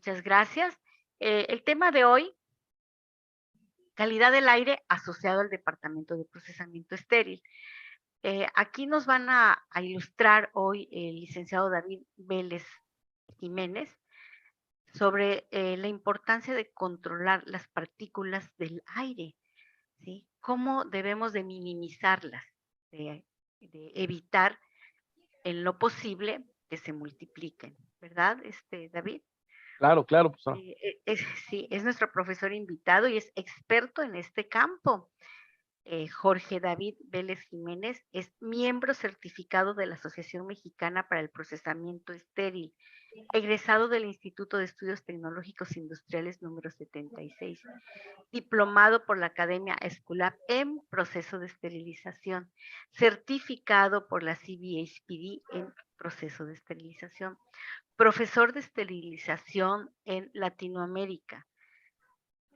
Muchas gracias. El tema de hoy, calidad del aire asociado al Departamento de Procesamiento Estéril. Aquí nos van a ilustrar hoy el licenciado David Vélez Jiménez sobre la importancia de controlar las partículas del aire, ¿sí? Cómo debemos de minimizarlas, de evitar en lo posible que se multipliquen, ¿verdad, David? Claro, claro, pues, Sí, sí, es nuestro profesor invitado y es experto en este campo. Jorge David Vélez Jiménez es miembro certificado de la Asociación Mexicana para el Procesamiento Estéril, egresado del Instituto de Estudios Tecnológicos Industriales número 76, diplomado por la Academia Esculap en proceso de esterilización, certificado por la CBHPD en proceso de esterilización, profesor de esterilización en Latinoamérica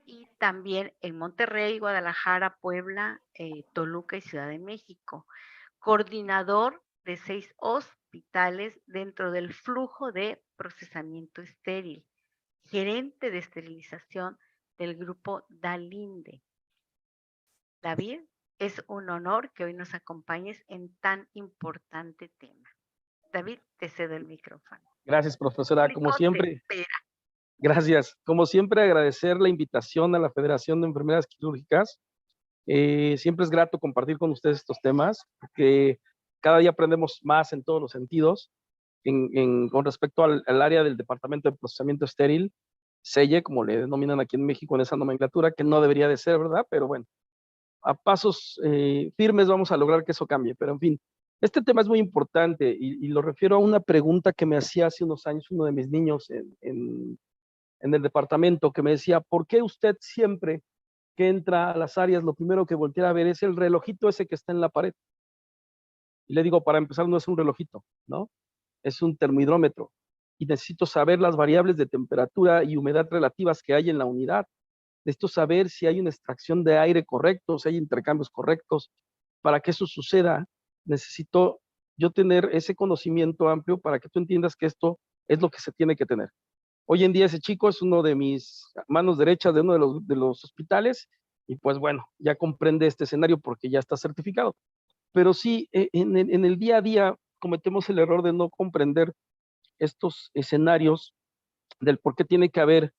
y también en Monterrey, Guadalajara, Puebla, Toluca y Ciudad de México. Coordinador de 6 hospitales dentro del flujo de procesamiento estéril. Gerente de esterilización del grupo Dalinde. David, es un honor que hoy nos acompañes en tan importante tema. David, te cedo el micrófono. gracias, profesora. Como Público te siempre, espera. gracias. Como siempre, agradecer la invitación a la Federación de Enfermeras Quirúrgicas. Siempre es grato compartir con ustedes estos temas, porque cada día aprendemos más en todos los sentidos. Con respecto al área del Departamento de Procesamiento Estéril, SELLE, como le denominan aquí en México en esa nomenclatura, que no debería de ser, ¿verdad? Pero bueno, a pasos firmes vamos a lograr que eso cambie. Pero en fin, este tema es muy importante y lo refiero a una pregunta que me hacía hace unos años uno de mis niños en el departamento, que me decía, ¿por qué usted siempre que entra a las áreas lo primero que voltea a ver es el relojito ese que está en la pared? Y le digo, para empezar, no es un relojito, ¿no? Es un termómetro y necesito saber las variables de temperatura y humedad relativas que hay en la unidad. Necesito saber si hay una extracción de aire correcto, si hay intercambios correctos. Para que eso suceda, necesito yo tener ese conocimiento amplio para que tú entiendas que esto es lo que se tiene que tener. Hoy en día ese chico es uno de mis manos derechas de uno de los hospitales y pues bueno, ya comprende este escenario porque ya está certificado. Pero sí, en el día a día cometemos el error de no comprender estos escenarios del por qué tiene que haber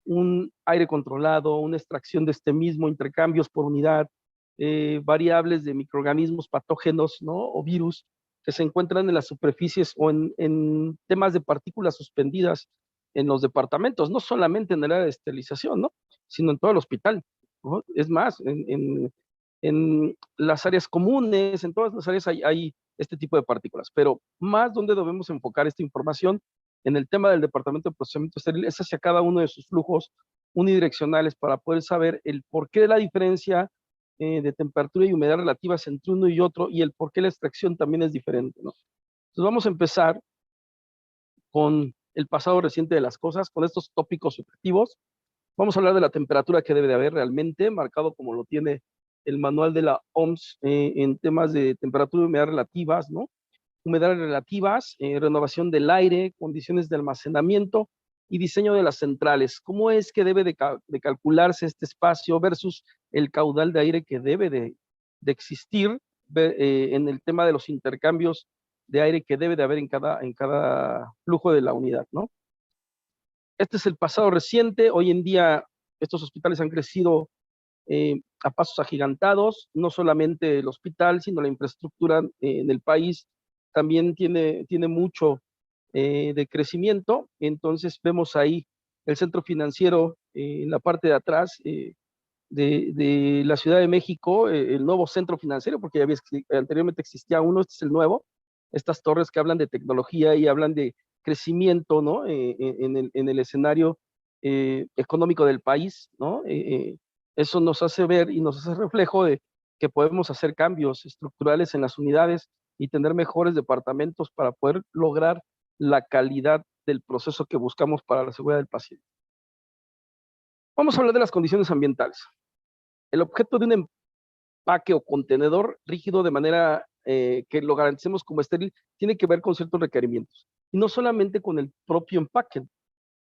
un aire controlado, una extracción de este mismo, intercambios por unidad, variables de microorganismos patógenos, ¿no? O virus que se encuentran en las superficies o en temas de partículas suspendidas en los departamentos, no solamente en el área de esterilización, ¿no? Sino en todo el hospital, ¿no? Es más, en las áreas comunes, en todas las áreas hay este tipo de partículas, pero más donde debemos enfocar esta información en el tema del Departamento de Procesamiento Estéril es hacia cada uno de sus flujos unidireccionales para poder saber el porqué de la diferencia de temperatura y humedad relativas entre uno y otro y el por qué la extracción también es diferente, ¿no? Entonces vamos a empezar con el pasado reciente de las cosas, con estos tópicos subjetivos. Vamos a hablar de la temperatura que debe de haber realmente, marcado como lo tiene el manual de la OMS en temas de temperatura y humedad relativas, ¿no? Humedades relativas, renovación del aire, condiciones de almacenamiento y diseño de las centrales. ¿Cómo es que debe de calcularse este espacio versus el caudal de aire que debe de existir en el tema de los intercambios de aire que debe de haber en cada flujo de la unidad, ¿no? Este es el pasado reciente. Hoy en día estos hospitales han crecido a pasos agigantados, no solamente el hospital, sino la infraestructura en el país también tiene mucho de crecimiento. Entonces vemos ahí el centro financiero en la parte de atrás de la Ciudad de México, el nuevo centro financiero, porque ya había, anteriormente existía uno, este es el nuevo, estas torres que hablan de tecnología y hablan de crecimiento, ¿no? En el escenario económico del país, ¿no? Eso nos hace ver y nos hace reflejo de que podemos hacer cambios estructurales en las unidades y tener mejores departamentos para poder lograr la calidad del proceso que buscamos para la seguridad del paciente. Vamos a hablar de las condiciones ambientales. El objeto de un empaque o contenedor rígido de manera que lo garanticemos como estéril tiene que ver con ciertos requerimientos. Y no solamente con el propio empaque,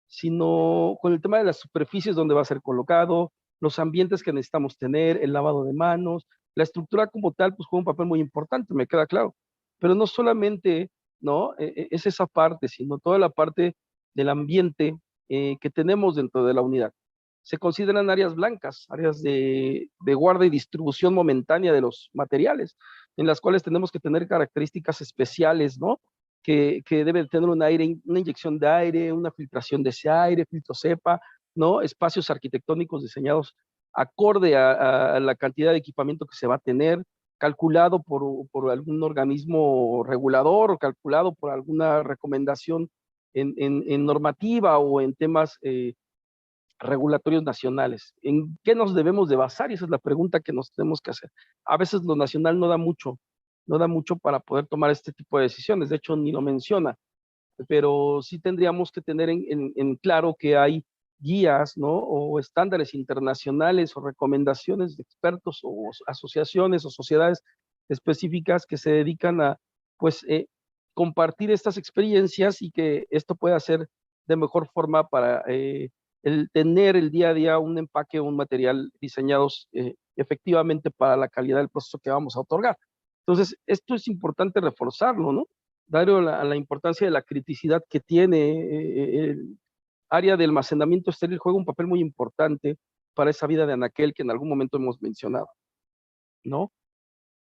sino con el tema de las superficies donde va a ser colocado, los ambientes que necesitamos tener, el lavado de manos, la estructura como tal, pues juega un papel muy importante, me queda claro. Pero no solamente, ¿no? Es esa parte, sino toda la parte del ambiente que tenemos dentro de la unidad. Se consideran áreas blancas, áreas de guarda y distribución momentánea de los materiales, en las cuales tenemos que tener características especiales, ¿no? Que debe tener un aire, una inyección de aire, una filtración de ese aire, filtro cepa, ¿no? Espacios arquitectónicos diseñados acorde a la cantidad de equipamiento que se va a tener, calculado por algún organismo regulador o calculado por alguna recomendación en normativa o en temas regulatorios nacionales. ¿En qué nos debemos de basar? Y esa es la pregunta que nos tenemos que hacer. A veces lo nacional no da mucho para poder tomar este tipo de decisiones, de hecho ni lo menciona, pero sí tendríamos que tener en claro que hay guías, ¿no? O estándares internacionales o recomendaciones de expertos o asociaciones o sociedades específicas que se dedican a, pues, compartir estas experiencias y que esto pueda ser de mejor forma para el tener el día a día un empaque o un material diseñados efectivamente para la calidad del proceso que vamos a otorgar. Entonces, esto es importante reforzarlo, ¿no? Dario la importancia de la criticidad que tiene el área de almacenamiento estéril juega un papel muy importante para esa vida de anaquel que en algún momento hemos mencionado, ¿no?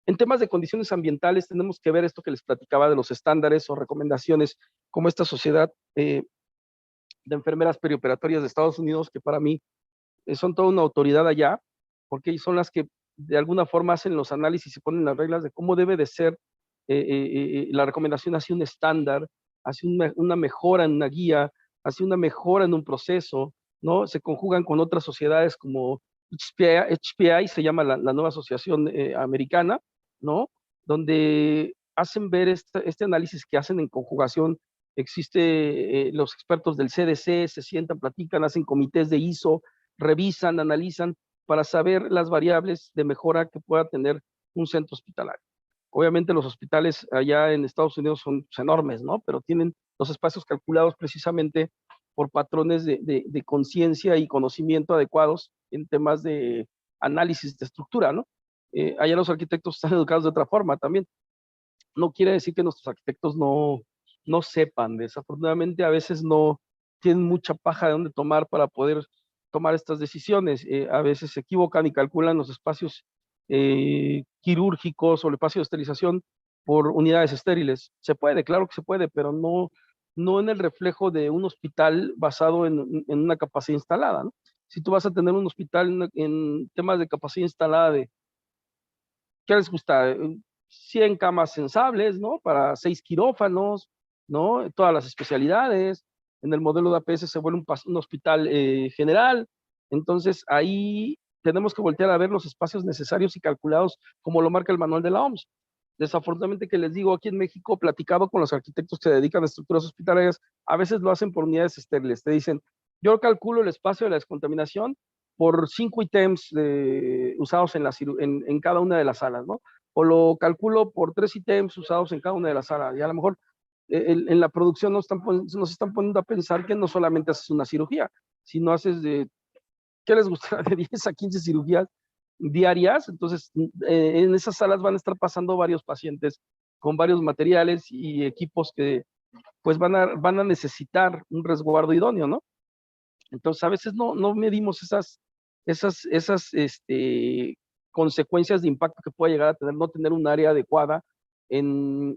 En temas de condiciones ambientales tenemos que ver esto que les platicaba de los estándares o recomendaciones como esta sociedad de enfermeras perioperatorias de Estados Unidos, que para mí son toda una autoridad allá, porque son las que de alguna forma hacen los análisis y ponen las reglas de cómo debe de ser la recomendación hacia un estándar, hacia una mejora en una guía, hacia una mejora en un proceso, ¿no? Se conjugan con otras sociedades como HPI se llama la nueva asociación americana, ¿no? Donde hacen ver este análisis que hacen en conjugación. Existe los expertos del CDC, se sientan, platican, hacen comités de ISO, revisan, analizan para saber las variables de mejora que pueda tener un centro hospitalario. Obviamente los hospitales allá en Estados Unidos son pues, enormes, ¿no? Pero tienen los espacios calculados precisamente por patrones de conciencia y conocimiento adecuados en temas de análisis de estructura, ¿no? Allá los arquitectos están educados de otra forma también. No quiere decir que nuestros arquitectos no sepan, desafortunadamente a veces no tienen mucha paja de dónde tomar para poder tomar estas decisiones. A veces se equivocan y calculan los espacios quirúrgicos o el espacio de esterilización por unidades estériles. Se puede, claro que se puede, pero no en el reflejo de un hospital basado en una capacidad instalada, ¿no? Si tú vas a tener un hospital en temas de capacidad instalada de, ¿qué les gusta? 100 camas sensables, ¿no? Para 6 quirófanos, ¿no? Todas las especialidades. En el modelo de APS se vuelve un hospital general. Entonces, ahí tenemos que voltear a ver los espacios necesarios y calculados como lo marca el manual de la OMS. Desafortunadamente que les digo, aquí en México, platicado con los arquitectos que se dedican a estructuras hospitalarias, a veces lo hacen por unidades estériles. Te dicen, yo calculo el espacio de la descontaminación por 5 ítems usados en cada una de las salas, ¿no? O lo calculo por 3 ítems usados en cada una de las salas. Y a lo mejor en la producción nos están poniendo a pensar que no solamente haces una cirugía, sino haces ¿qué les gusta? De 10 a 15 cirugías diarias. Entonces, en esas salas van a estar pasando varios pacientes con varios materiales y equipos que pues van a necesitar un resguardo idóneo, ¿no? Entonces, a veces no medimos esas consecuencias de impacto que puede llegar a tener no tener un área adecuada en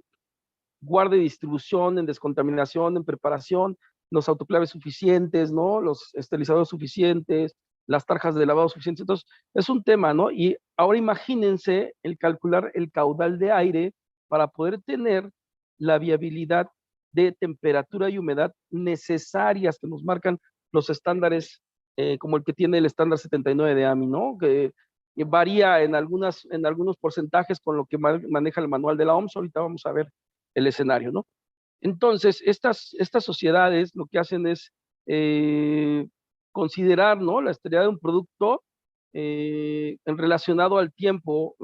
guarda y distribución, en descontaminación, en preparación, los autoclaves suficientes, ¿no? Los esterilizadores suficientes, las tarjas de lavado suficientes. Entonces, es un tema, ¿no? Y ahora imagínense el calcular el caudal de aire para poder tener la viabilidad de temperatura y humedad necesarias que nos marcan los estándares, como el que tiene el estándar 79 de AMI, ¿no? Que varía en algunos porcentajes con lo que maneja el manual de la OMS. Ahorita vamos a ver el escenario, ¿no? Entonces, estas sociedades lo que hacen es considerar, ¿no? La esterilidad de un producto en relacionado al tiempo,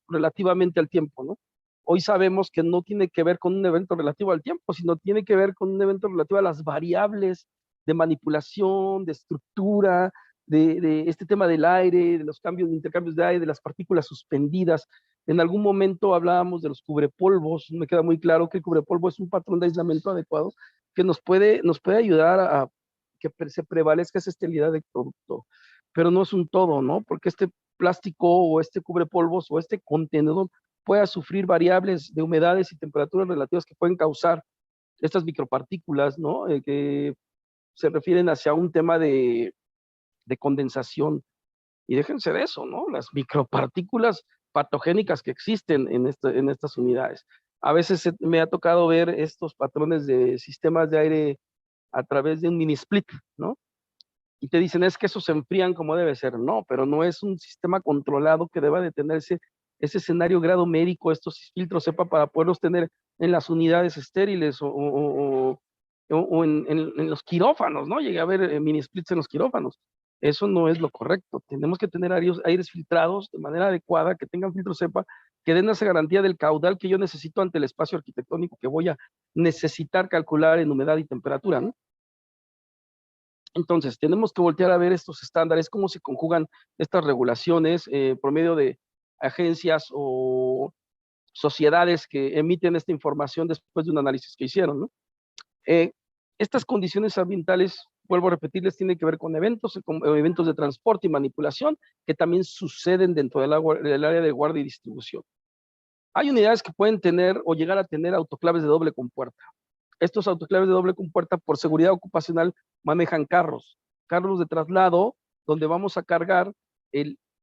relativamente al tiempo, ¿no? Hoy sabemos que no tiene que ver con un evento relativo al tiempo, sino tiene que ver con un evento relativo a las variables de manipulación, de estructura, de este tema del aire, de los cambios, de intercambios de aire, de las partículas suspendidas. En algún momento hablábamos de los cubrepolvos. Me queda muy claro que el cubrepolvo es un patrón de aislamiento adecuado que nos puede ayudar a que se prevalezca esa esterilidad del producto, pero no es un todo, ¿no? Porque este plástico o este cubrepolvos o este contenedor pueda sufrir variables de humedades y temperaturas relativas que pueden causar estas micropartículas, ¿no? Que se refieren hacia un tema de condensación. Y déjense de eso, ¿no? Las micropartículas patogénicas que existen en estas unidades. A veces me ha tocado ver estos patrones de sistemas de aire a través de un mini split, ¿no? Y te dicen, es que esos se enfrían como debe ser. No, pero no es un sistema controlado que deba de tenerse ese escenario grado médico, estos filtros CEPA para poderlos tener en las unidades estériles o en los quirófanos, ¿no? Llegué a ver mini splits en los quirófanos. Eso no es lo correcto. Tenemos que tener aires filtrados de manera adecuada, que tengan filtro CEPA, que den esa garantía del caudal que yo necesito ante el espacio arquitectónico que voy a necesitar calcular en humedad y temperatura, ¿no? Entonces, tenemos que voltear a ver estos estándares, cómo se conjugan estas regulaciones por medio de agencias o sociedades que emiten esta información después de un análisis que hicieron, ¿no? Estas condiciones ambientales, vuelvo a repetirles, tienen que ver con eventos de transporte y manipulación que también suceden dentro del área de guardia y distribución. Hay unidades que pueden tener o llegar a tener autoclaves de doble compuerta. Estos autoclaves de doble compuerta, por seguridad ocupacional, manejan carros de traslado, donde vamos a cargar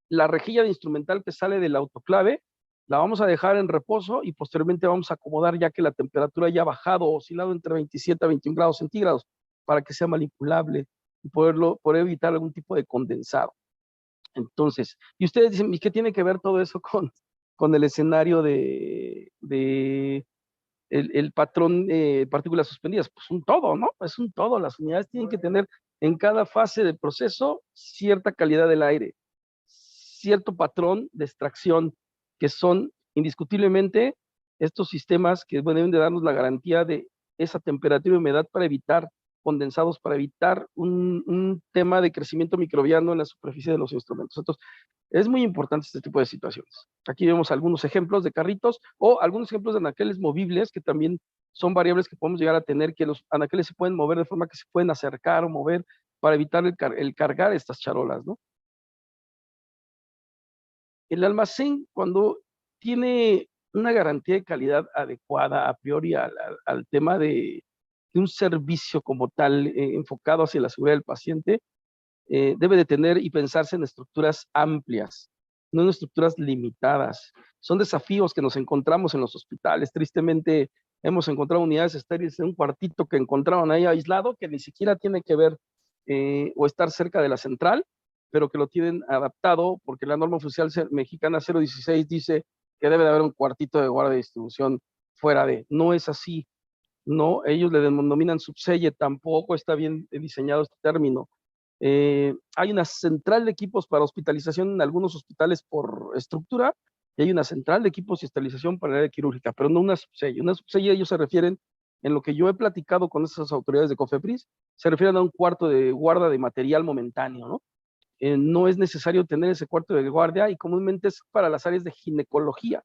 la rejilla de instrumental que sale del autoclave, la vamos a dejar en reposo y posteriormente vamos a acomodar ya que la temperatura ya ha bajado, oscilado entre 27 a 21 grados centígrados, para que sea manipulable y poder evitar algún tipo de condensado. Entonces, y ustedes dicen, ¿y qué tiene que ver todo eso con el escenario de el patrón de partículas suspendidas? Pues un todo, ¿no? Es un todo. Las unidades tienen que tener en cada fase del proceso cierta calidad del aire, cierto patrón de extracción, que son indiscutiblemente estos sistemas que deben de darnos la garantía de esa temperatura y humedad para evitar condensados, para evitar un tema de crecimiento microbiano en la superficie de los instrumentos. Entonces, es muy importante este tipo de situaciones. Aquí vemos algunos ejemplos de carritos o algunos ejemplos de anaqueles movibles que también son variables que podemos llegar a tener, que los anaqueles se pueden mover de forma que se pueden acercar o mover para evitar el cargar estas charolas, ¿no? El almacén, cuando tiene una garantía de calidad adecuada a priori al tema de un servicio como tal, enfocado hacia la seguridad del paciente, debe de tener y pensarse en estructuras amplias, no en estructuras limitadas. Son desafíos que nos encontramos en los hospitales. Tristemente, hemos encontrado unidades estériles en un cuartito que encontraron ahí aislado, que ni siquiera tiene que ver o estar cerca de la central, pero que lo tienen adaptado porque la norma oficial mexicana 016 dice que debe de haber un cuartito de guardia de distribución fuera de. No es así. No, ellos le denominan subselle, tampoco está bien diseñado este término. Hay una central de equipos para hospitalización en algunos hospitales por estructura y hay una central de equipos y hospitalización para el área quirúrgica, pero no una subselle. Una subselle, ellos se refieren, en lo que yo he platicado con esas autoridades de COFEPRIS, se refieren a un cuarto de guarda de material momentáneo, ¿no? No es necesario tener ese cuarto de guardia y comúnmente es para las áreas de ginecología.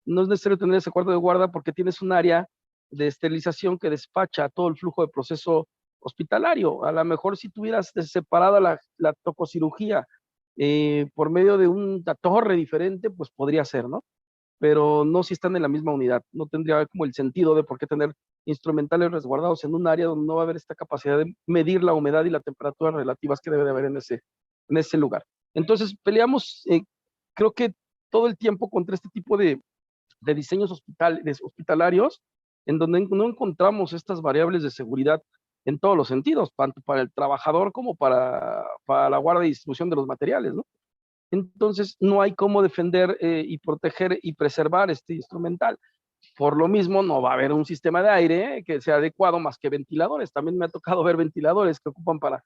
No es necesario tener ese cuarto de guarda porque tienes un área de esterilización que despacha todo el flujo de proceso hospitalario. A lo mejor si tuvieras separada la tococirugía por medio de una torre diferente, pues podría ser, ¿no? Pero no si están en la misma unidad. No tendría como el sentido de por qué tener instrumentales resguardados en un área donde no va a haber esta capacidad de medir la humedad y la temperatura relativas que debe de haber en ese lugar. Entonces, peleamos, creo que todo el tiempo contra este tipo de diseños hospitalarios, en donde no encontramos estas variables de seguridad en todos los sentidos, tanto para el trabajador como para la guardia y distribución de los materiales, ¿no? Entonces, no hay cómo defender y proteger y preservar este instrumental. Por lo mismo, no va a haber un sistema de aire que sea adecuado más que ventiladores. También me ha tocado ver ventiladores que ocupan para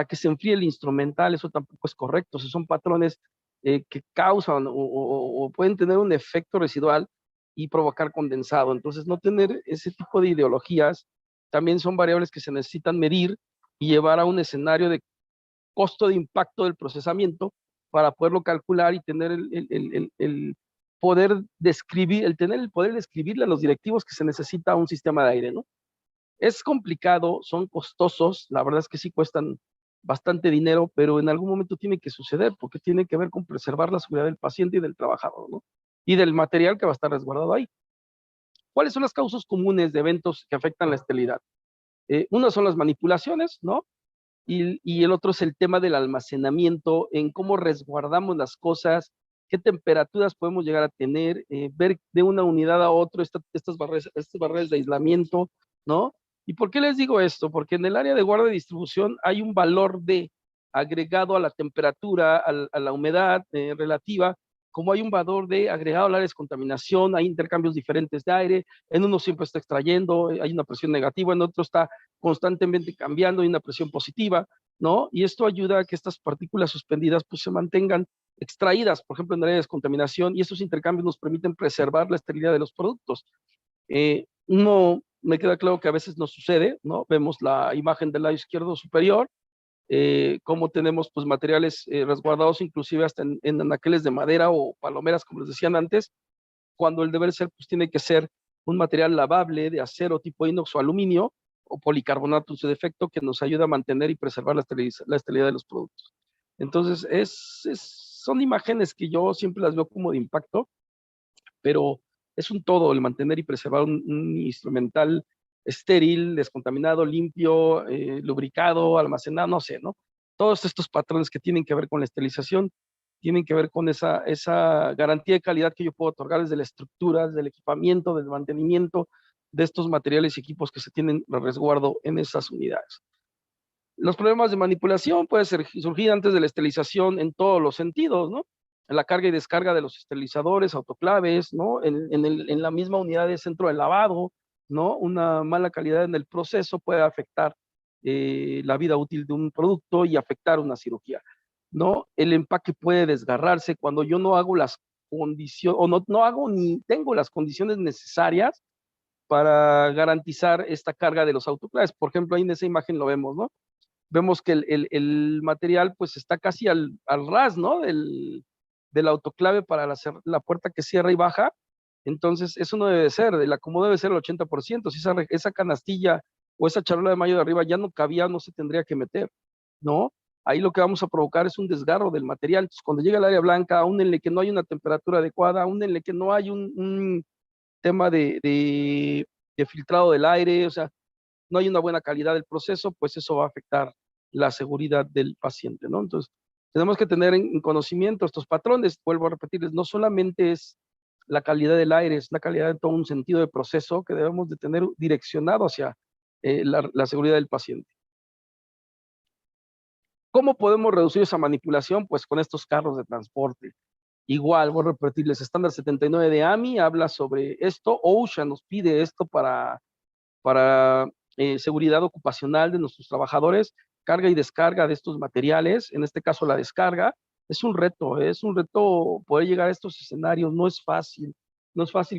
que se enfríe el instrumental. Eso tampoco es correcto. Esos son patrones que causan o pueden tener un efecto residual y provocar condensado. Entonces, no tener ese tipo de ideologías también son variables que se necesitan medir y llevar a un escenario de costo de impacto del procesamiento para poderlo calcular y tener el poder describir, el tener el poder describirle a los directivos que se necesita un sistema de aire, ¿no? Es complicado, son costosos, la verdad es que sí cuestan bastante dinero, pero en algún momento tiene que suceder porque tiene que ver con preservar la seguridad del paciente y del trabajador, ¿no? Y del material que va a estar resguardado ahí. ¿Cuáles son las causas comunes de eventos que afectan la esterilidad? Una son las manipulaciones, ¿no? Y el otro es el tema del almacenamiento, en cómo resguardamos las cosas, qué temperaturas podemos llegar a tener, ver de una unidad a otra estas barreras de aislamiento, ¿no? ¿Y por qué les digo esto? Porque en el área de guardia y distribución hay un valor de agregado a la temperatura, a la humedad relativa, como hay un valor de agregado al área de descontaminación, hay intercambios diferentes de aire, en uno siempre está extrayendo, hay una presión negativa, en otro está constantemente cambiando, hay una presión positiva, ¿no? Y esto ayuda a que estas partículas suspendidas pues se mantengan extraídas, por ejemplo, en el área de descontaminación, y estos intercambios nos permiten preservar la esterilidad de los productos. No, me queda claro que a veces nos sucede, ¿no? Vemos la imagen del lado izquierdo superior, cómo tenemos pues materiales resguardados inclusive hasta en anaqueles de madera o palomeras, como les decían antes, cuando el deber ser pues tiene que ser un material lavable de acero tipo inox o aluminio o policarbonato en su defecto que nos ayuda a mantener y preservar la esterilidad de los productos. Entonces, son imágenes que yo siempre las veo como de impacto, pero es un todo el mantener y preservar un instrumental estéril, descontaminado, limpio, lubricado, almacenado, no sé, ¿no? Todos estos patrones que tienen que ver con la esterilización tienen que ver con esa garantía de calidad que yo puedo otorgar desde la estructura, desde el equipamiento, desde el mantenimiento de estos materiales y equipos que se tienen de resguardo en esas unidades. Los problemas de manipulación pueden surgir antes de la esterilización en todos los sentidos, ¿no? En la carga y descarga de los esterilizadores, autoclaves, ¿no? En la misma unidad de centro de lavado, ¿no? Una mala calidad en el proceso puede afectar la vida útil de un producto y afectar una cirugía, ¿no? El empaque puede desgarrarse cuando yo no hago las condiciones, o no hago ni tengo las condiciones necesarias para garantizar esta carga de los autoclaves. Por ejemplo, ahí en esa imagen lo vemos, ¿no? Vemos que el material pues está casi al ras, ¿no? Del autoclave para la puerta que cierra y baja. Entonces, eso no debe ser, el acomodo debe ser el 80%. Si esa canastilla o esa charola de mayo de arriba ya no cabía, no se tendría que meter, ¿no? Ahí lo que vamos a provocar es un desgarro del material. Entonces, cuando llega el área blanca, aún en el que no hay una temperatura adecuada, aún en el que no hay un tema de filtrado del aire, o sea, no hay una buena calidad del proceso, pues eso va a afectar la seguridad del paciente, ¿no? Entonces, tenemos que tener en conocimiento estos patrones. Vuelvo a repetirles, no solamente es la calidad del aire, es la calidad de todo un sentido de proceso que debemos de tener direccionado hacia la seguridad del paciente. ¿Cómo podemos reducir esa manipulación? Pues con estos carros de transporte. Igual, voy a repetirles, estándar 79 de AMI habla sobre esto, OSHA nos pide esto para seguridad ocupacional de nuestros trabajadores, carga y descarga de estos materiales, en este caso la descarga, es un reto poder llegar a estos escenarios, no es fácil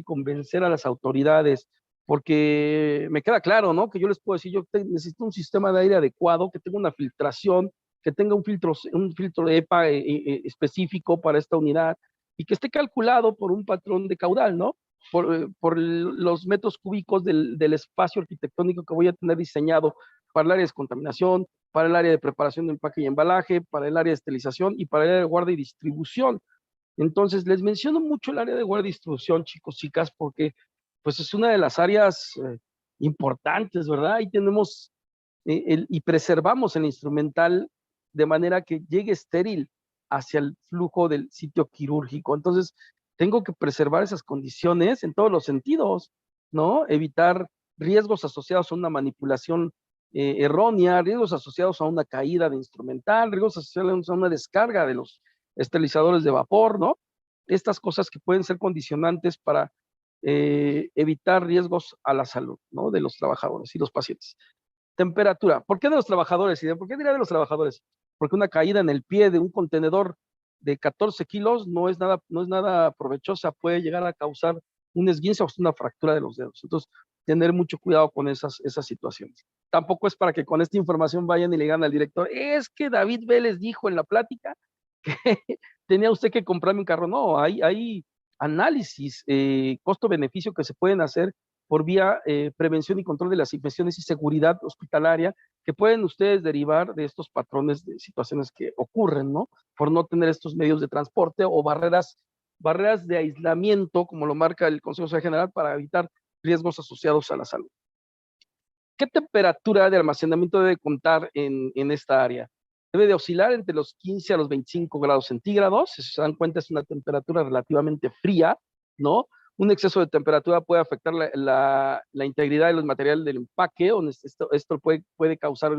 convencer a las autoridades, porque me queda claro, ¿no? Que yo les puedo decir, necesito un sistema de aire adecuado, que tenga una filtración, que tenga un filtro de EPA específico para esta unidad y que esté calculado por un patrón de caudal, ¿no? Por los metros cúbicos del espacio arquitectónico que voy a tener diseñado para el área de descontaminación, para el área de preparación de empaque y embalaje, para el área de esterilización y para el área de guardia y distribución. Entonces, les menciono mucho el área de guardia y distribución, chicos, chicas, porque pues es una de las áreas importantes, ¿verdad? Ahí tenemos y preservamos el instrumental de manera que llegue estéril hacia el flujo del sitio quirúrgico. Entonces, tengo que preservar esas condiciones en todos los sentidos, ¿no? Evitar riesgos asociados a una manipulación errónea, riesgos asociados a una caída de instrumental, riesgos asociados a una descarga de los esterilizadores de vapor, ¿no? Estas cosas que pueden ser condicionantes para evitar riesgos a la salud, ¿no? De los trabajadores y los pacientes. Temperatura. ¿Por qué de los trabajadores? ¿Y por qué diría de los trabajadores? Porque una caída en el pie de un contenedor de 14 kilos no es nada provechosa, puede llegar a causar un esguince o una fractura de los dedos. Entonces, tener mucho cuidado con esas situaciones. Tampoco es para que con esta información vayan y le digan al director, es que David Vélez dijo en la plática que tenía usted que comprarme un carro. No, hay análisis, costo-beneficio que se pueden hacer por vía prevención y control de las infecciones y seguridad hospitalaria que pueden ustedes derivar de estos patrones de situaciones que ocurren, ¿no? Por no tener estos medios de transporte o barreras de aislamiento, como lo marca el Consejo de Seguridad General, para evitar riesgos asociados a la salud. ¿Qué temperatura de almacenamiento debe contar en esta área? Debe de oscilar entre los 15 a los 25 grados centígrados. Si se dan cuenta, es una temperatura relativamente fría, ¿no? Un exceso de temperatura puede afectar la integridad de los materiales del empaque. Esto puede causar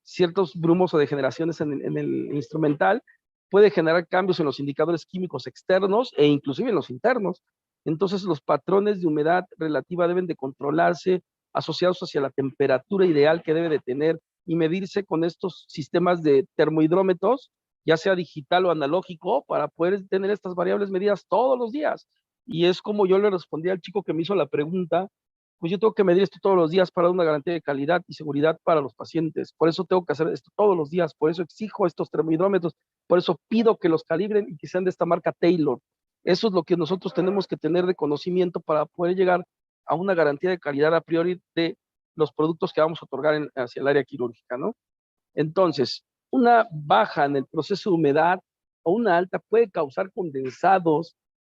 ciertos brumos o degeneraciones en el instrumental. Puede generar cambios en los indicadores químicos externos e inclusive en los internos. Entonces, los patrones de humedad relativa deben de controlarse, asociados hacia la temperatura ideal que debe de tener y medirse con estos sistemas de termohidrómetros, ya sea digital o analógico, para poder tener estas variables medidas todos los días. Y es como yo le respondí al chico que me hizo la pregunta, pues yo tengo que medir esto todos los días para dar una garantía de calidad y seguridad para los pacientes. Por eso tengo que hacer esto todos los días, por eso exijo estos termohidrómetros, por eso pido que los calibren y que sean de esta marca Taylor. Eso es lo que nosotros tenemos que tener de conocimiento para poder llegar a una garantía de calidad a priori de los productos que vamos a otorgar hacia el área quirúrgica, ¿no? Entonces, una baja en el proceso de humedad o una alta puede causar condensados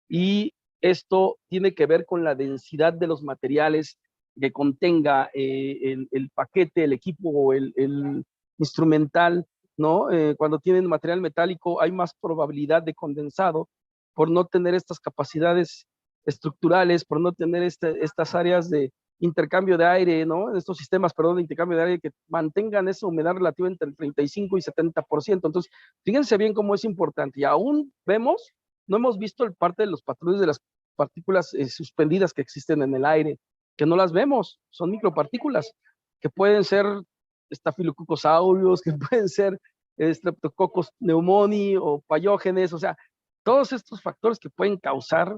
y esto tiene que ver con la densidad de los materiales que contenga el paquete, el equipo o el instrumental, ¿no? Cuando tienen material metálico hay más probabilidad de condensado por no tener estas capacidades estructurales, por no tener estas áreas de intercambio de aire, ¿no? Estos sistemas, perdón, de intercambio de aire que mantengan esa humedad relativa entre el 35 y 70%. Entonces, fíjense bien cómo es importante. Y aún no hemos visto el parte de los patrones de las partículas suspendidas que existen en el aire, que no las vemos, son micropartículas, que pueden ser estafilococcus aureus, que pueden ser streptococcus pneumoniae o payógenes, o sea, todos estos factores que pueden causar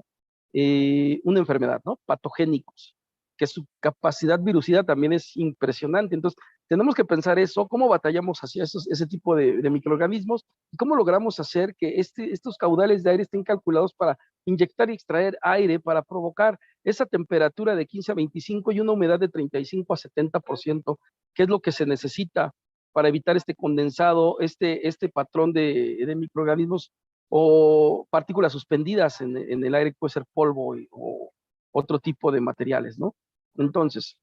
una enfermedad, ¿no? Patogénicos, que su capacidad virucida también es impresionante. Entonces, tenemos que pensar eso, cómo batallamos hacia ese tipo de microorganismos y cómo logramos hacer que estos caudales de aire estén calculados para inyectar y extraer aire para provocar esa temperatura de 15 a 25 y una humedad de 35 a 70%, que es lo que se necesita para evitar este condensado, este patrón de microorganismos o partículas suspendidas en el aire, puede ser polvo o otro tipo de materiales, ¿no? Entonces,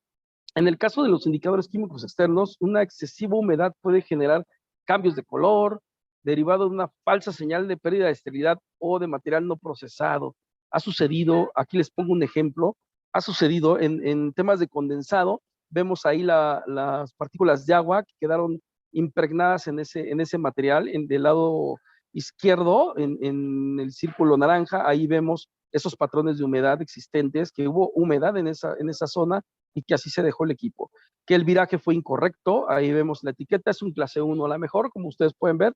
en el caso de los indicadores químicos externos, una excesiva humedad puede generar cambios de color, derivado de una falsa señal de pérdida de esterilidad o de material no procesado. Ha sucedido, aquí les pongo un ejemplo, ha sucedido en temas de condensado, vemos ahí las partículas de agua que quedaron impregnadas en ese material, del lado izquierdo, en el círculo naranja, ahí vemos esos patrones de humedad existentes, que hubo humedad en esa zona y que así se dejó el equipo. Que el viraje fue incorrecto, ahí vemos la etiqueta, es un clase 1 a la mejor, como ustedes pueden ver,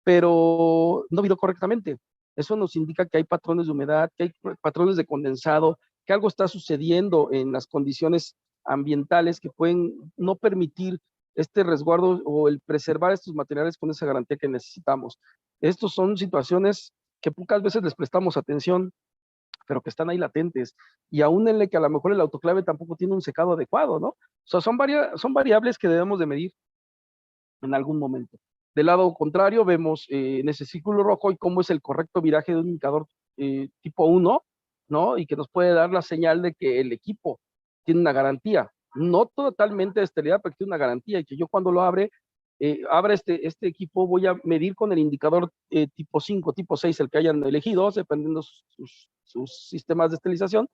pero no viró correctamente. Eso nos indica que hay patrones de humedad, que hay patrones de condensado, que algo está sucediendo en las condiciones ambientales que pueden no permitir este resguardo o el preservar estos materiales con esa garantía que necesitamos. Estos son situaciones que pocas veces les prestamos atención, pero que están ahí latentes, y aún en el que a lo mejor el autoclave tampoco tiene un secado adecuado, ¿no? O sea, son variables que debemos de medir en algún momento. Del lado contrario, vemos en ese círculo rojo y cómo es el correcto viraje de un indicador tipo 1, ¿no? Y que nos puede dar la señal de que el equipo tiene una garantía, no totalmente de esterilidad, pero tiene una garantía, y que yo cuando lo abra este equipo, voy a medir con el indicador tipo 5, tipo 6, el que hayan elegido, dependiendo sus sistemas de esterilización,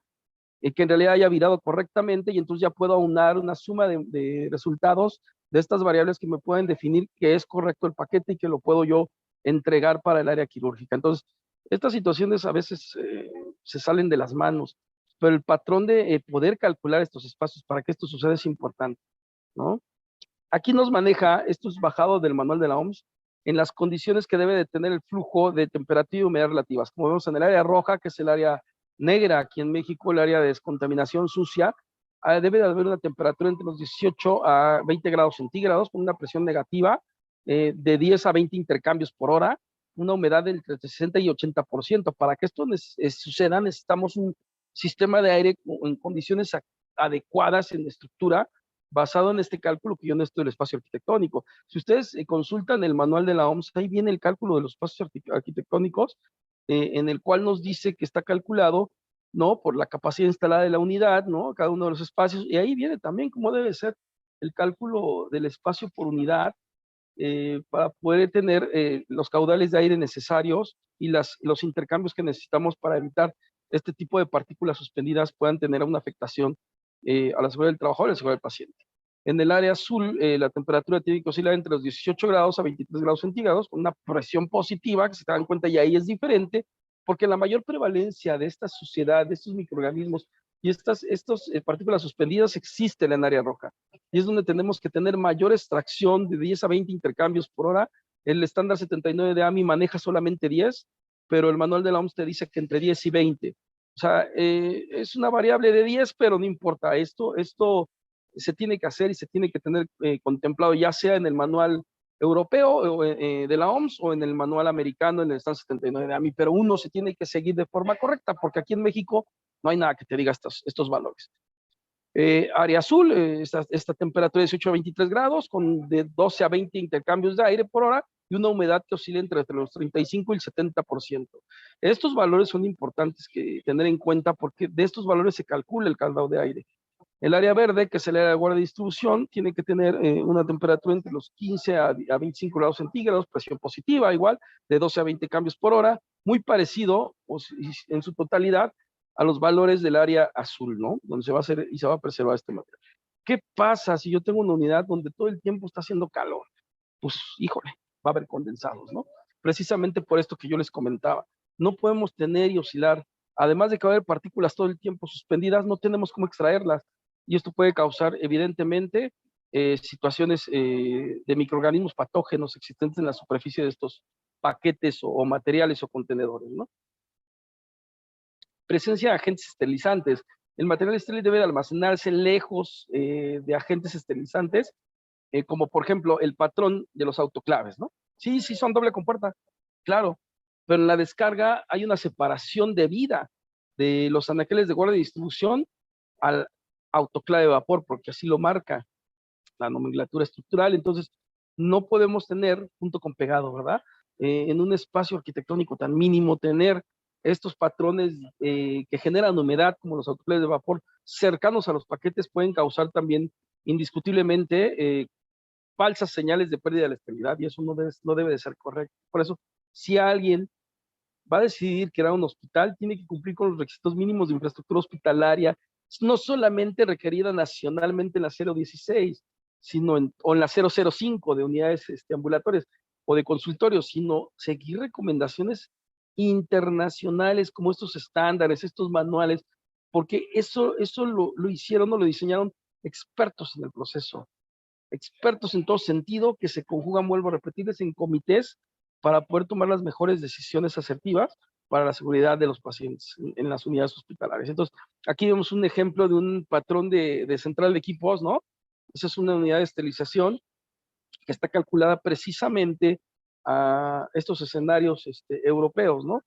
que en realidad haya virado correctamente, y entonces ya puedo aunar una suma de resultados de estas variables que me pueden definir que es correcto el paquete y que lo puedo yo entregar para el área quirúrgica. Entonces, estas situaciones a veces se salen de las manos, pero el patrón de poder calcular estos espacios para que esto suceda es importante, ¿no? Aquí nos maneja, esto es bajado del manual de la OMS, en las condiciones que debe de tener el flujo de temperatura y humedad relativas. Como vemos en el área roja, que es el área negra aquí en México, el área de descontaminación sucia, debe de haber una temperatura entre los 18 a 20 grados centígrados con una presión negativa de 10 a 20 intercambios por hora, una humedad de entre 60 y 80%. Para que esto suceda, necesitamos un sistema de aire en condiciones adecuadas en la estructura, basado en este cálculo que yo necesito del espacio arquitectónico. Si ustedes consultan el manual de la OMS, ahí viene el cálculo de los espacios arquitectónicos, en el cual nos dice que está calculado, ¿no?, por la capacidad instalada de la unidad, ¿no?, cada uno de los espacios, y ahí viene también cómo debe ser el cálculo del espacio por unidad, para poder tener los caudales de aire necesarios y los intercambios que necesitamos para evitar este tipo de partículas suspendidas puedan tener una afectación a la seguridad del trabajador y a la seguridad del paciente. En el área azul, la temperatura tiene que oscilar entre los 18 grados a 23 grados centígrados, con una presión positiva, que se dan cuenta y ahí es diferente, porque la mayor prevalencia de esta suciedad, de estos microorganismos y estas partículas suspendidas existen en área roja. Y es donde tenemos que tener mayor extracción de 10 a 20 intercambios por hora. El estándar 79 de AMI maneja solamente 10, pero el manual de la OMS te dice que entre 10 y 20. O sea, es una variable de 10, pero no importa. Esto se tiene que hacer y se tiene que tener contemplado, ya sea en el manual europeo de la OMS o en el manual americano, en el estándar 79 de AMI, pero uno se tiene que seguir de forma correcta, porque aquí en México no hay nada que te diga estos valores. Área azul, esta temperatura de 18 a 23 grados, con de 12 a 20 intercambios de aire por hora y una humedad que oscila entre los 35 y el 70%. Estos valores son importantes que tener en cuenta porque de estos valores se calcula el caudal de aire. El área verde, que es el área de guardia y distribución, tiene que tener una temperatura entre los 15 a 25 grados centígrados, presión positiva igual, de 12 a 20 cambios por hora, muy parecido en su totalidad a los valores del área azul, ¿no? Donde se va a hacer y se va a preservar este material. ¿Qué pasa si yo tengo una unidad donde todo el tiempo está haciendo calor? Pues, híjole, va a haber condensados, ¿no? Precisamente por esto que yo les comentaba. No podemos tener y oscilar. Además de que va a haber partículas todo el tiempo suspendidas, no tenemos cómo extraerlas. Y esto puede causar, evidentemente, situaciones de microorganismos patógenos existentes en la superficie de estos paquetes o materiales o contenedores, ¿no? Presencia de agentes esterilizantes. El material estéril debe de almacenarse lejos de agentes esterilizantes, como por ejemplo el patrón de los autoclaves, ¿no? Sí, sí, son doble compuerta, claro, pero en la descarga hay una separación de vida de los anaqueles de guardia y distribución al autoclave de vapor, porque así lo marca la nomenclatura estructural. Entonces no podemos tener junto con pegado, ¿verdad? En un espacio arquitectónico tan mínimo, tener estos patrones que generan humedad, como los autoclaves de vapor, cercanos a los paquetes, pueden causar también indiscutiblemente falsas señales de pérdida de la esterilidad, y eso no debe de ser correcto. Por eso, si alguien va a decidir crear un hospital, tiene que cumplir con los requisitos mínimos de infraestructura hospitalaria, no solamente requerida nacionalmente en la 016, o en la 005 de unidades ambulatorias o de consultorios, sino seguir recomendaciones internacionales como estos estándares, estos manuales, porque eso lo hicieron o lo diseñaron expertos en el proceso, expertos en todo sentido, que se conjugan, vuelvo a repetirles, en comités para poder tomar las mejores decisiones asertivas para la seguridad de los pacientes en las unidades hospitalarias. Entonces, aquí vemos un ejemplo de un patrón de central de equipos, ¿no? Esa es una unidad de esterilización que está calculada precisamente a estos escenarios europeos, ¿no?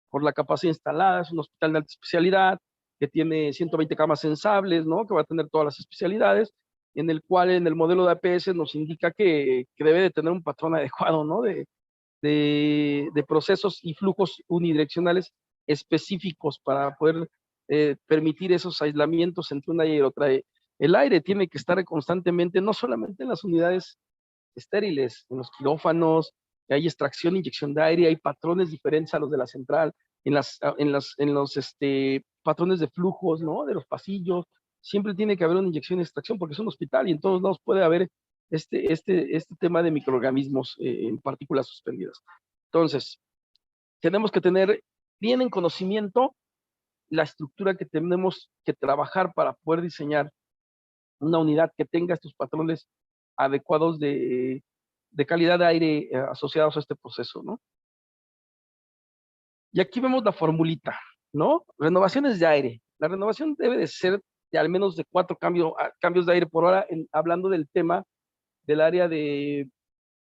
Por la capacidad instalada, es un hospital de alta especialidad que tiene 120 camas sensables, ¿no? Que va a tener todas las especialidades, en el cual en el modelo de APS nos indica que debe de tener un patrón adecuado, ¿no? De procesos y flujos unidireccionales específicos para poder permitir esos aislamientos entre una y otra. El aire tiene que estar constantemente, no solamente en las unidades estériles, en los quirófanos, hay extracción, inyección de aire, hay patrones diferentes a los de la central, en los patrones de flujos, ¿no? De los pasillos, siempre tiene que haber una inyección y extracción porque es un hospital y en todos lados puede haber este tema de microorganismos en partículas suspendidas. Entonces, tenemos que tener bien en conocimiento la estructura que tenemos que trabajar para poder diseñar una unidad que tenga estos patrones adecuados de calidad de aire asociados a este proceso, ¿no? Y aquí vemos la formulita, ¿no? Renovaciones de aire. La renovación debe de ser de al menos de 4 cambios de aire por hora, hablando del tema del área de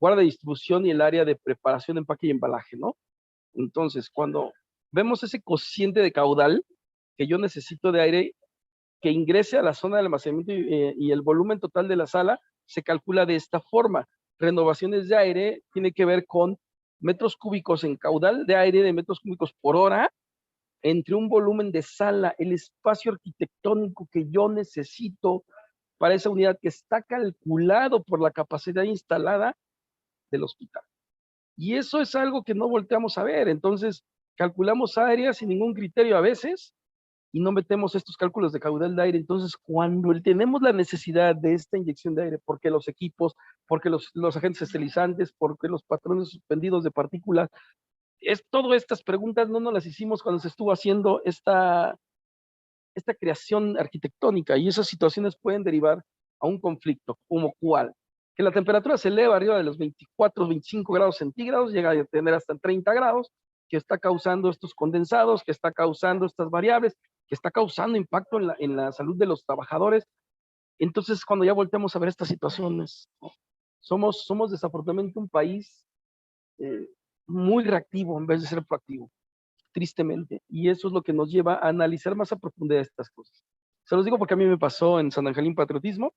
guarda de distribución y el área de preparación, empaque y embalaje, ¿no? Entonces, cuando vemos ese cociente de caudal que yo necesito de aire que ingrese a la zona de almacenamiento y el volumen total de la sala, se calcula de esta forma. Renovaciones de aire tiene que ver con metros cúbicos en caudal de aire de metros cúbicos por hora entre un volumen de sala, el espacio arquitectónico que yo necesito para esa unidad que está calculado por la capacidad instalada del hospital. Y eso es algo que no volteamos a ver. Entonces, calculamos áreas sin ningún criterio a veces y no metemos estos cálculos de caudal de aire. Entonces, cuando tenemos la necesidad de esta inyección de aire, porque los equipos, porque los agentes esterilizantes, porque los patrones suspendidos de partículas, todas estas preguntas no nos las hicimos cuando se estuvo haciendo esta creación arquitectónica, y esas situaciones pueden derivar a un conflicto, como cuál, que la temperatura se eleva arriba de los 24, 25 grados centígrados, llega a tener hasta 30 grados, que está causando estos condensados, que está causando estas variables, que está causando impacto en la salud de los trabajadores. Entonces, cuando ya volteamos a ver estas situaciones, ¿no? Somos desafortunadamente un país muy reactivo en vez de ser proactivo, tristemente, y eso es lo que nos lleva a analizar más a profundidad estas cosas. Se los digo porque a mí me pasó en San Angelín Patriotismo,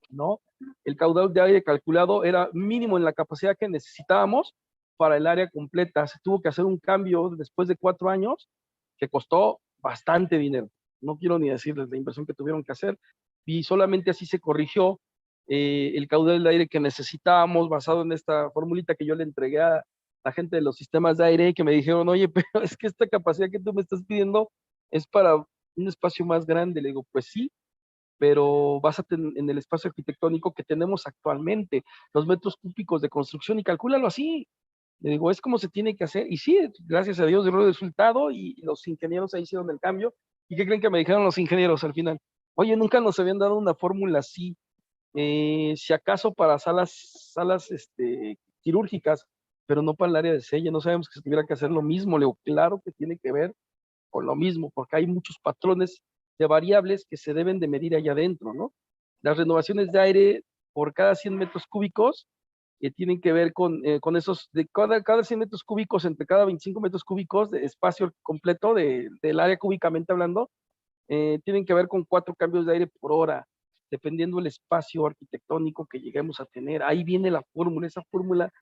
¿no? El caudal de aire calculado era mínimo en la capacidad que necesitábamos para el área completa. Se tuvo que hacer un cambio después de 4 años que costó bastante dinero. No quiero ni decirles la inversión que tuvieron que hacer, y solamente así se corrigió el caudal de aire que necesitábamos, basado en esta formulita que yo le entregué a la gente de los sistemas de aire, que me dijeron, oye, pero es que esta capacidad que tú me estás pidiendo es para un espacio más grande. Le digo, pues sí, pero básate en el espacio arquitectónico que tenemos actualmente, los metros cúbicos de construcción, y calcúlalo así. Le digo, es como se tiene que hacer. Y sí, gracias a Dios dio el resultado, y los ingenieros ahí hicieron el cambio. ¿Y qué creen que me dijeron los ingenieros al final? Oye, nunca nos habían dado una fórmula así. Si acaso para salas quirúrgicas, pero no para el área de sella. No sabemos que se tuviera que hacer lo mismo. Le digo, claro que tiene que ver con lo mismo, porque hay muchos patrones de variables que se deben de medir allá adentro, ¿no? Las renovaciones de aire por cada 100 metros cúbicos que tienen que ver con esos, de cada 100 metros cúbicos, entre cada 25 metros cúbicos de espacio completo del área cúbicamente hablando, tienen que ver con 4 cambios de aire por hora, dependiendo del espacio arquitectónico que lleguemos a tener. Ahí viene la fórmula, esa fórmula,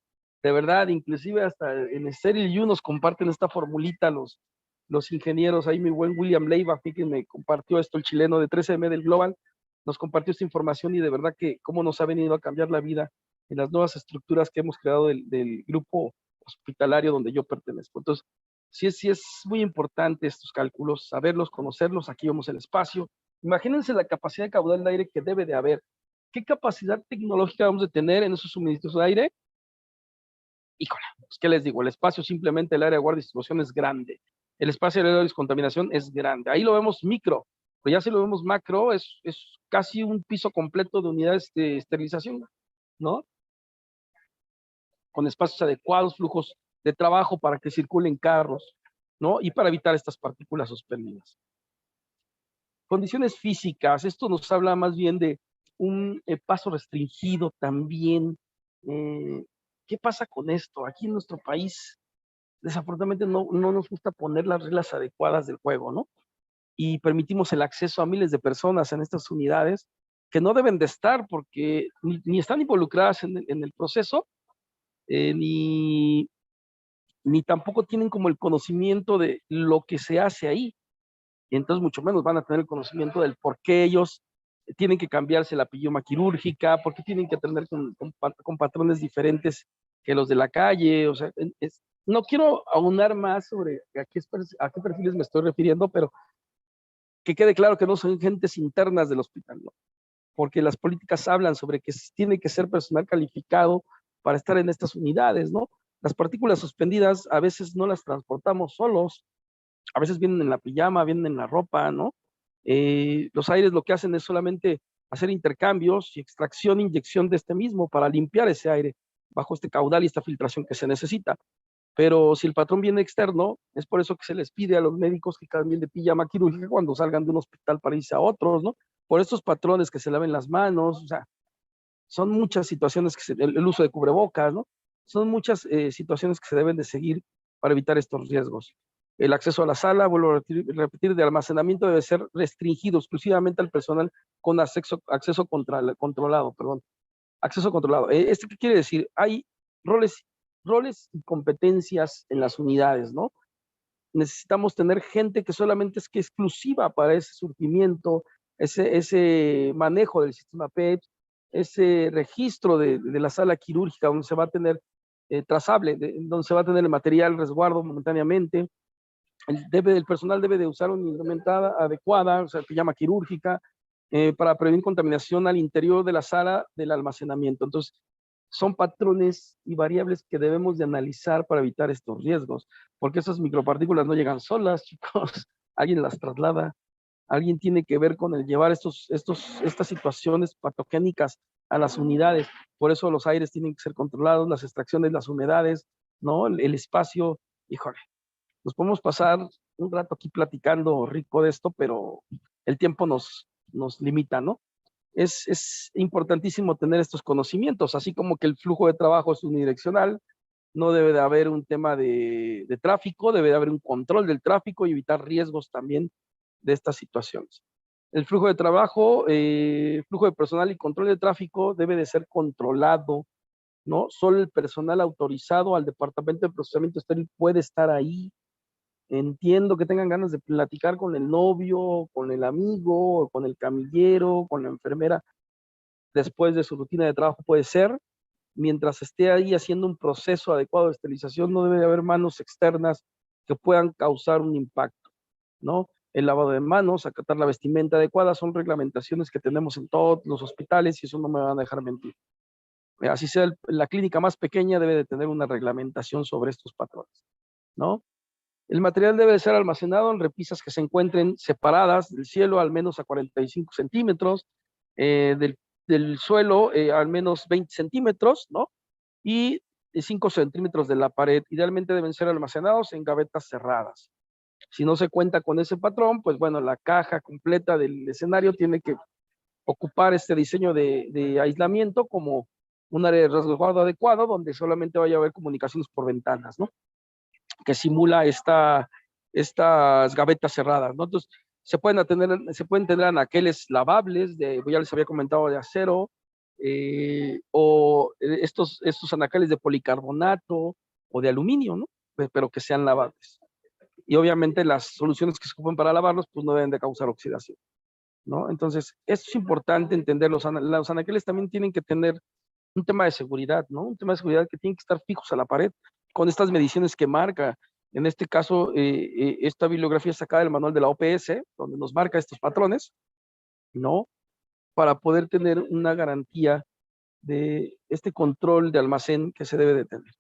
de verdad, inclusive hasta en Steril U nos comparten esta formulita los ingenieros. Ahí mi buen William Leiva, que me compartió esto, el chileno de 13M del Global, nos compartió esta información, y de verdad que cómo nos ha venido a cambiar la vida en las nuevas estructuras que hemos creado del grupo hospitalario donde yo pertenezco. Entonces, sí es muy importante estos cálculos, saberlos, conocerlos. Aquí vemos el espacio. Imagínense la capacidad de caudal de aire que debe de haber. ¿Qué capacidad tecnológica vamos a tener en esos suministros de aire? Híjole, pues, ¿qué les digo? El espacio, simplemente el área de guardia y distribución es grande. El espacio de descontaminación es grande. Ahí lo vemos micro, pero ya si lo vemos macro, es casi un piso completo de unidades de esterilización, ¿no? Con espacios adecuados, flujos de trabajo para que circulen carros, ¿no? Y para evitar estas partículas suspendidas. Condiciones físicas, esto nos habla más bien de un paso restringido también. ¿Qué pasa con esto? Aquí en nuestro país, desafortunadamente, no nos gusta poner las reglas adecuadas del juego, ¿no? Y permitimos el acceso a miles de personas en estas unidades que no deben de estar, porque ni están involucradas en el proceso, ni tampoco tienen como el conocimiento de lo que se hace ahí. Y entonces mucho menos van a tener el conocimiento del por qué ellos tienen que cambiarse la pijama quirúrgica, por qué tienen que atender con patrones diferentes que los de la calle. O sea, no quiero aunar más sobre a qué perfiles me estoy refiriendo, pero que quede claro que no son gentes internas del hospital, ¿no? Porque las políticas hablan sobre que tiene que ser personal calificado para estar en estas unidades, ¿no? Las partículas suspendidas a veces no las transportamos solos, a veces vienen en la pijama, vienen en la ropa, ¿no? Los aires lo que hacen es solamente hacer intercambios y extracción, inyección de este mismo para limpiar ese aire bajo este caudal y esta filtración que se necesita. Pero si el patrón viene externo, es por eso que se les pide a los médicos que cambien de pijama quirúrgica cuando salgan de un hospital para irse a otros, ¿no? Por estos patrones que se laven las manos, o sea, son muchas situaciones que el uso de cubrebocas, ¿no? Son muchas situaciones que se deben de seguir para evitar estos riesgos. El acceso a la sala, vuelvo a repetir, de almacenamiento debe ser restringido exclusivamente al personal con acceso controlado, perdón. Acceso controlado. ¿Esto qué quiere decir? Hay roles, roles y competencias en las unidades, ¿no? Necesitamos tener gente que solamente es que exclusiva para ese surgimiento, ese manejo del sistema PET, ese registro de la sala quirúrgica donde se va a tener trazable, donde se va a tener el material resguardo momentáneamente. El personal debe de usar una indumentada adecuada, o sea, pijama quirúrgica, para prevenir contaminación al interior de la sala del almacenamiento. Entonces, son patrones y variables que debemos de analizar para evitar estos riesgos, porque esas micropartículas no llegan solas, chicos, alguien las traslada, alguien tiene que ver con el llevar estas situaciones patogénicas a las unidades, por eso los aires tienen que ser controlados, las extracciones, las humedades, ¿no? El espacio, híjole, nos podemos pasar un rato aquí platicando rico de esto, pero el tiempo nos limita, ¿no? Es importantísimo tener estos conocimientos, así como que el flujo de trabajo es unidireccional, no debe de haber un tema de tráfico, debe de haber un control del tráfico y evitar riesgos también de estas situaciones. El flujo de trabajo, flujo de personal y control de tráfico debe de ser controlado, ¿no? Solo el personal autorizado al Departamento de Procesamiento Estéril puede estar ahí. Entiendo que tengan ganas de platicar con el novio, con el amigo, con el camillero, con la enfermera, después de su rutina de trabajo puede ser, mientras esté ahí haciendo un proceso adecuado de esterilización, no debe de haber manos externas que puedan causar un impacto, ¿no? El lavado de manos, acatar la vestimenta adecuada, son reglamentaciones que tenemos en todos los hospitales y eso no me van a dejar mentir. Así sea la clínica más pequeña debe de tener una reglamentación sobre estos patrones, ¿no? El material debe ser almacenado en repisas que se encuentren separadas del cielo al menos a 45 centímetros, del suelo al menos 20 centímetros, ¿no? Y 5 centímetros de la pared. Idealmente deben ser almacenados en gavetas cerradas. Si no se cuenta con ese patrón, pues bueno, la caja completa del escenario tiene que ocupar este diseño de aislamiento como un área de resguardo adecuado donde solamente vaya a haber comunicaciones por ventanas, ¿no? Que simula estas gavetas cerradas, ¿no? Entonces, se pueden tener anaqueles lavables, ya les había comentado, de acero, o estos anaqueles de policarbonato o de aluminio, ¿no? Pero que sean lavables. Y obviamente las soluciones que se ocupen para lavarlos, pues no deben de causar oxidación, ¿no? Entonces, esto es importante entender. Los anaqueles también tienen que tener un tema de seguridad, ¿no? Un tema de seguridad que tienen que estar fijos a la pared con estas mediciones que marca. En este caso, esta bibliografía es sacada del manual de la OPS, donde nos marca estos patrones, ¿no? Para poder tener una garantía de este control de almacén que se debe de tener.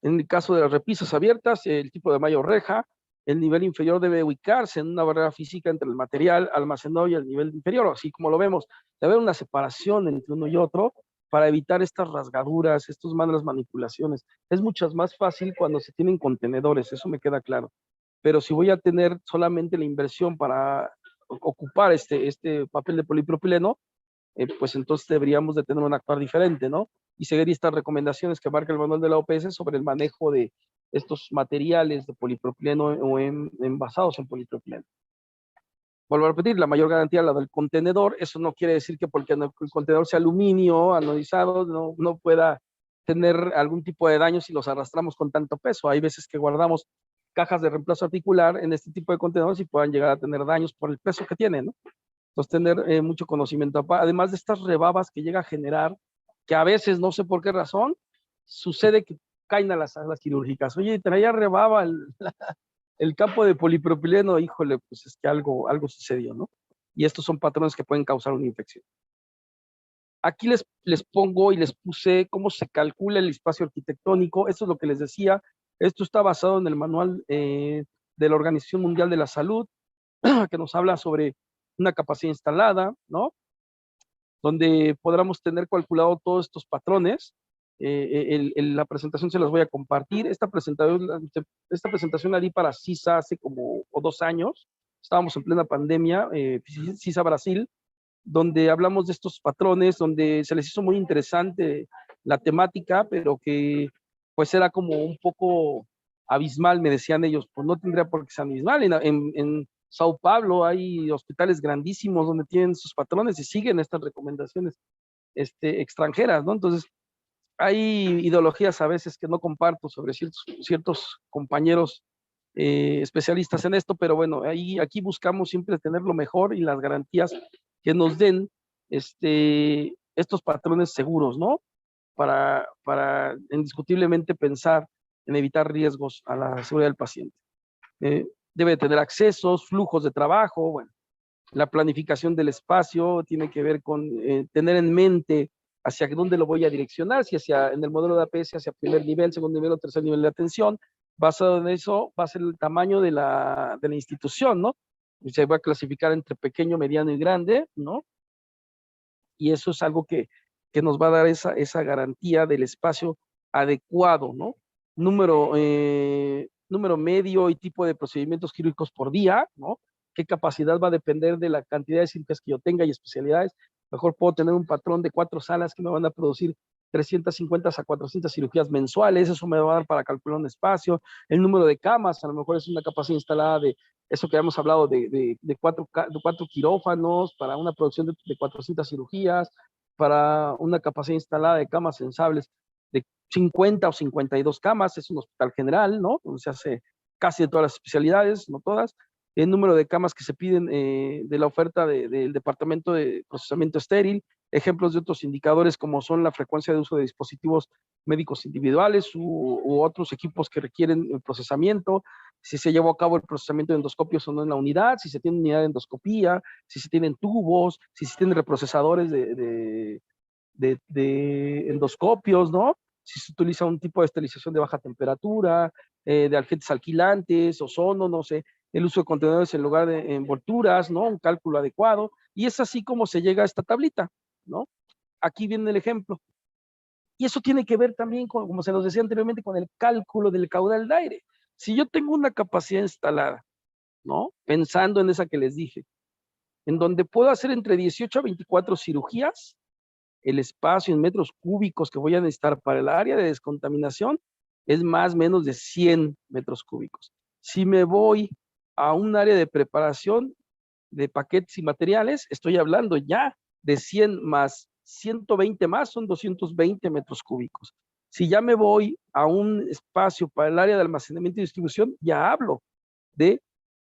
En el caso de las repisas abiertas, el tipo de malla o reja, el nivel inferior debe ubicarse en una barrera física entre el material almacenado y el nivel inferior, así como lo vemos. Debe haber una separación entre uno y otro para evitar estas rasgaduras, estas malas manipulaciones. Es mucho más fácil cuando se tienen contenedores, eso me queda claro. Pero si voy a tener solamente la inversión para ocupar este papel de polipropileno, pues entonces deberíamos de tener un actuar diferente, ¿no? Y seguir estas recomendaciones que marca el manual de la OPS sobre el manejo de estos materiales de polipropileno o envasados en polipropileno. Vuelvo a repetir, la mayor garantía la del contenedor. Eso no quiere decir que porque el contenedor sea aluminio, anodizado, no pueda tener algún tipo de daño si los arrastramos con tanto peso. Hay veces que guardamos cajas de reemplazo articular en este tipo de contenedores y puedan llegar a tener daños por el peso que tienen, ¿no? Entonces, tener mucho conocimiento. Además de estas rebabas que llega a generar, que a veces, no sé por qué razón, sucede que caen a las salas quirúrgicas. Oye, traía rebaba el campo de polipropileno, híjole, pues es que algo sucedió, ¿no? Y estos son patrones que pueden causar una infección. Aquí les pongo y les puse cómo se calcula el espacio arquitectónico. Esto es lo que les decía. Esto está basado en el manual de la Organización Mundial de la Salud, que nos habla sobre una capacidad instalada, ¿no? Donde podamos tener calculado todos estos patrones la presentación se las voy a compartir. Esta presentación la di para CISA hace como 2 años. Estábamos en plena pandemia, CISA Brasil, donde hablamos de estos patrones, donde se les hizo muy interesante la temática, pero que pues era como un poco abismal, me decían ellos, pues no tendría por qué ser abismal. En Sao Paulo hay hospitales grandísimos donde tienen sus patrones y siguen estas recomendaciones extranjeras, ¿no? Entonces, hay ideologías a veces que no comparto sobre ciertos compañeros especialistas en esto, pero bueno, aquí buscamos siempre tener lo mejor y las garantías que nos den estos patrones seguros, ¿no? Para indiscutiblemente pensar en evitar riesgos a la seguridad del paciente. Debe tener accesos, flujos de trabajo, bueno, la planificación del espacio tiene que ver con tener en mente hacia dónde lo voy a direccionar, si hacia en el modelo de APS, hacia primer nivel, segundo nivel o tercer nivel de atención. Basado en eso va a ser el tamaño de la institución, ¿no? Y se va a clasificar entre pequeño, mediano y grande, ¿no? Y eso es algo que nos va a dar esa garantía del espacio adecuado, ¿no? Número medio y tipo de procedimientos quirúrgicos por día, ¿no? Qué capacidad va a depender de la cantidad de cirugías que yo tenga y especialidades. Mejor puedo tener un patrón de 4 salas que me van a producir 350 a 400 cirugías mensuales, eso me va a dar para calcular un espacio. El número de camas, a lo mejor es una capacidad instalada de eso que hemos hablado de 4 quirófanos para una producción de 400 cirugías, para una capacidad instalada de camas sensables de 50 o 52 camas, es un hospital general, ¿no? Donde se hace casi de todas las especialidades, no todas. El número de camas que se piden de la oferta del Departamento de Procesamiento Estéril, ejemplos de otros indicadores como son la frecuencia de uso de dispositivos médicos individuales u otros equipos que requieren el procesamiento, si se llevó a cabo el procesamiento de endoscopios o no en la unidad, si se tiene unidad de endoscopía, si se tienen tubos, si se tienen reprocesadores de endoscopios, ¿no? Si se utiliza un tipo de esterilización de baja temperatura, de agentes alquilantes, ozono, no sé, el uso de contenedores en lugar de envolturas, ¿no? Un cálculo adecuado, y es así como se llega a esta tablita, ¿no? Aquí viene el ejemplo. Y eso tiene que ver también, con, como se nos decía anteriormente, con el cálculo del caudal de aire. Si yo tengo una capacidad instalada, ¿no? Pensando en esa que les dije, en donde puedo hacer entre 18 a 24 cirugías, el espacio en metros cúbicos que voy a necesitar para el área de descontaminación es más o menos de 100 metros cúbicos. Si me voy a un área de preparación de paquetes y materiales, estoy hablando ya de 100 más 120 más, son 220 metros cúbicos. Si ya me voy a un espacio para el área de almacenamiento y distribución, ya hablo de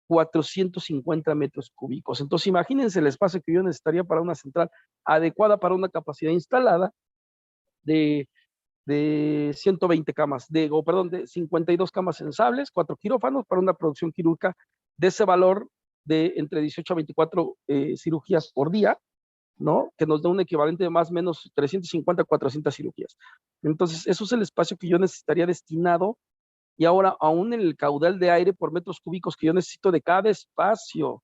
450 metros cúbicos. Entonces, imagínense el espacio que yo necesitaría para una central adecuada para una capacidad instalada de 120 camas, de 52 camas sensables, 4 quirófanos para una producción quirúrgica de ese valor de entre 18 a 24 cirugías por día, ¿no? Que nos da un equivalente de más o menos 350 a 400 cirugías. Entonces, eso es el espacio que yo necesitaría destinado y ahora aún en el caudal de aire por metros cúbicos que yo necesito de cada espacio.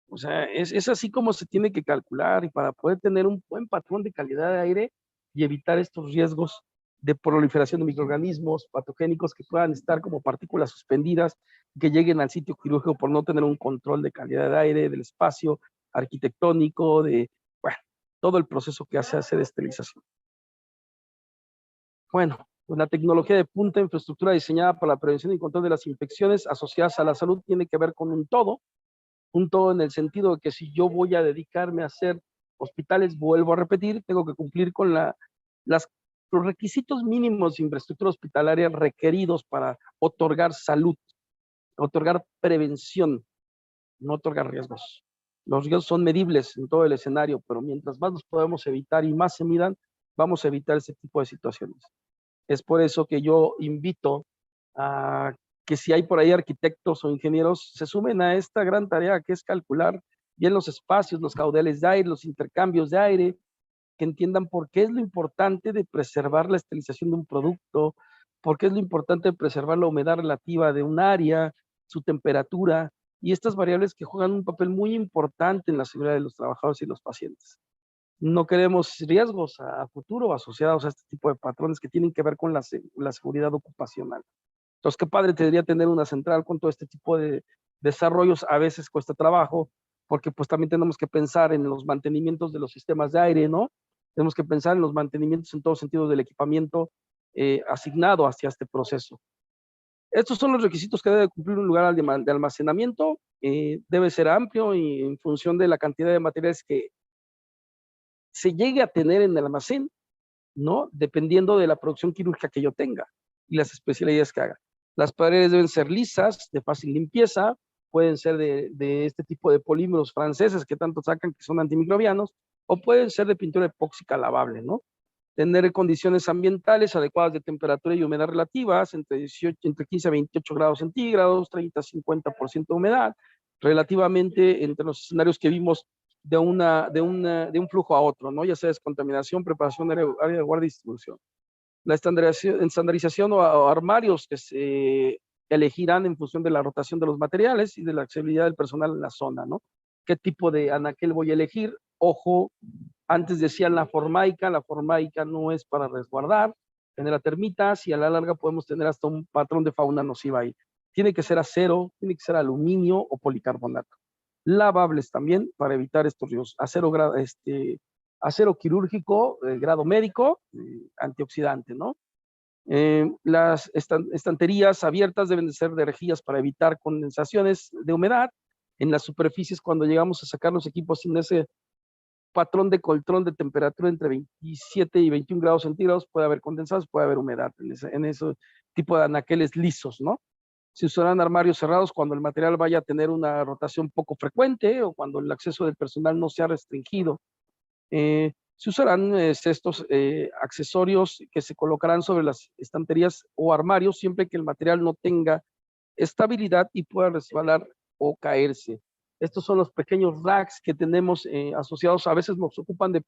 O sea, es así como se tiene que calcular y para poder tener un buen patrón de calidad de aire y evitar estos riesgos de proliferación de microorganismos patogénicos que puedan estar como partículas suspendidas, que lleguen al sitio quirúrgico por no tener un control de calidad de aire, del espacio arquitectónico, bueno, todo el proceso que hace hacer esterilización. Bueno, pues la tecnología de punta, infraestructura diseñada para la prevención y control de las infecciones asociadas a la salud tiene que ver con un todo en el sentido de que si yo voy a dedicarme a hacer hospitales, vuelvo a repetir, tengo que cumplir con los requisitos mínimos de infraestructura hospitalaria requeridos para otorgar salud, otorgar prevención, no otorgar riesgos. Los riesgos son medibles en todo el escenario, pero mientras más los podemos evitar y más se midan, vamos a evitar ese tipo de situaciones. Es por eso que yo invito a que si hay por ahí arquitectos o ingenieros, se sumen a esta gran tarea que es calcular bien los espacios, los caudales de aire, los intercambios de aire, que entiendan por qué es lo importante de preservar la esterilización de un producto, por qué es lo importante de preservar la humedad relativa de un área, su temperatura, y estas variables que juegan un papel muy importante en la seguridad de los trabajadores y los pacientes. No queremos riesgos a futuro asociados a este tipo de patrones que tienen que ver con la seguridad ocupacional. Entonces, qué padre tendría tener una central con todo este tipo de desarrollos. A veces cuesta trabajo, porque pues también tenemos que pensar en los mantenimientos de los sistemas de aire, ¿no? Tenemos que pensar en los mantenimientos en todos sentidos del equipamiento asignado hacia este proceso. Estos son los requisitos que debe cumplir un lugar de almacenamiento. Debe ser amplio y en función de la cantidad de materiales que se llegue a tener en el almacén, ¿no? Dependiendo de la producción quirúrgica que yo tenga y las especialidades que haga. Las paredes deben ser lisas, de fácil limpieza, pueden ser de este tipo de polímeros franceses que tanto sacan que son antimicrobianos, o pueden ser de pintura epóxica lavable, ¿no? Tener condiciones ambientales adecuadas de temperatura y humedad relativas, entre 15 a 28 grados centígrados, 30 a 50% de humedad, relativamente entre los escenarios que vimos de un flujo a otro, ¿no? Ya sea descontaminación, preparación, área de guardia y distribución. La estandarización o armarios que se elegirán en función de la rotación de los materiales y de la accesibilidad del personal en la zona, ¿no? ¿Qué tipo de anaquel voy a elegir? Ojo, antes decían la formaica no es para resguardar, genera termitas y a la larga podemos tener hasta un patrón de fauna nociva ahí. Tiene que ser acero, tiene que ser aluminio o policarbonato. Lavables también para evitar estos riesgos. Acero quirúrgico, grado médico, antioxidante, ¿no? Las estanterías abiertas deben de ser de rejillas para evitar condensaciones de humedad en las superficies cuando llegamos a sacar los equipos sin ese patrón de control de temperatura entre 27 y 21 grados centígrados, puede haber condensados, puede haber humedad en ese tipo de anaqueles lisos, ¿no? Se usarán armarios cerrados cuando el material vaya a tener una rotación poco frecuente o cuando el acceso del personal no sea restringido. Se usarán estos accesorios que se colocarán sobre las estanterías o armarios siempre que el material no tenga estabilidad y pueda resbalar o caerse. Estos son los pequeños racks que tenemos asociados, a veces nos ocupan de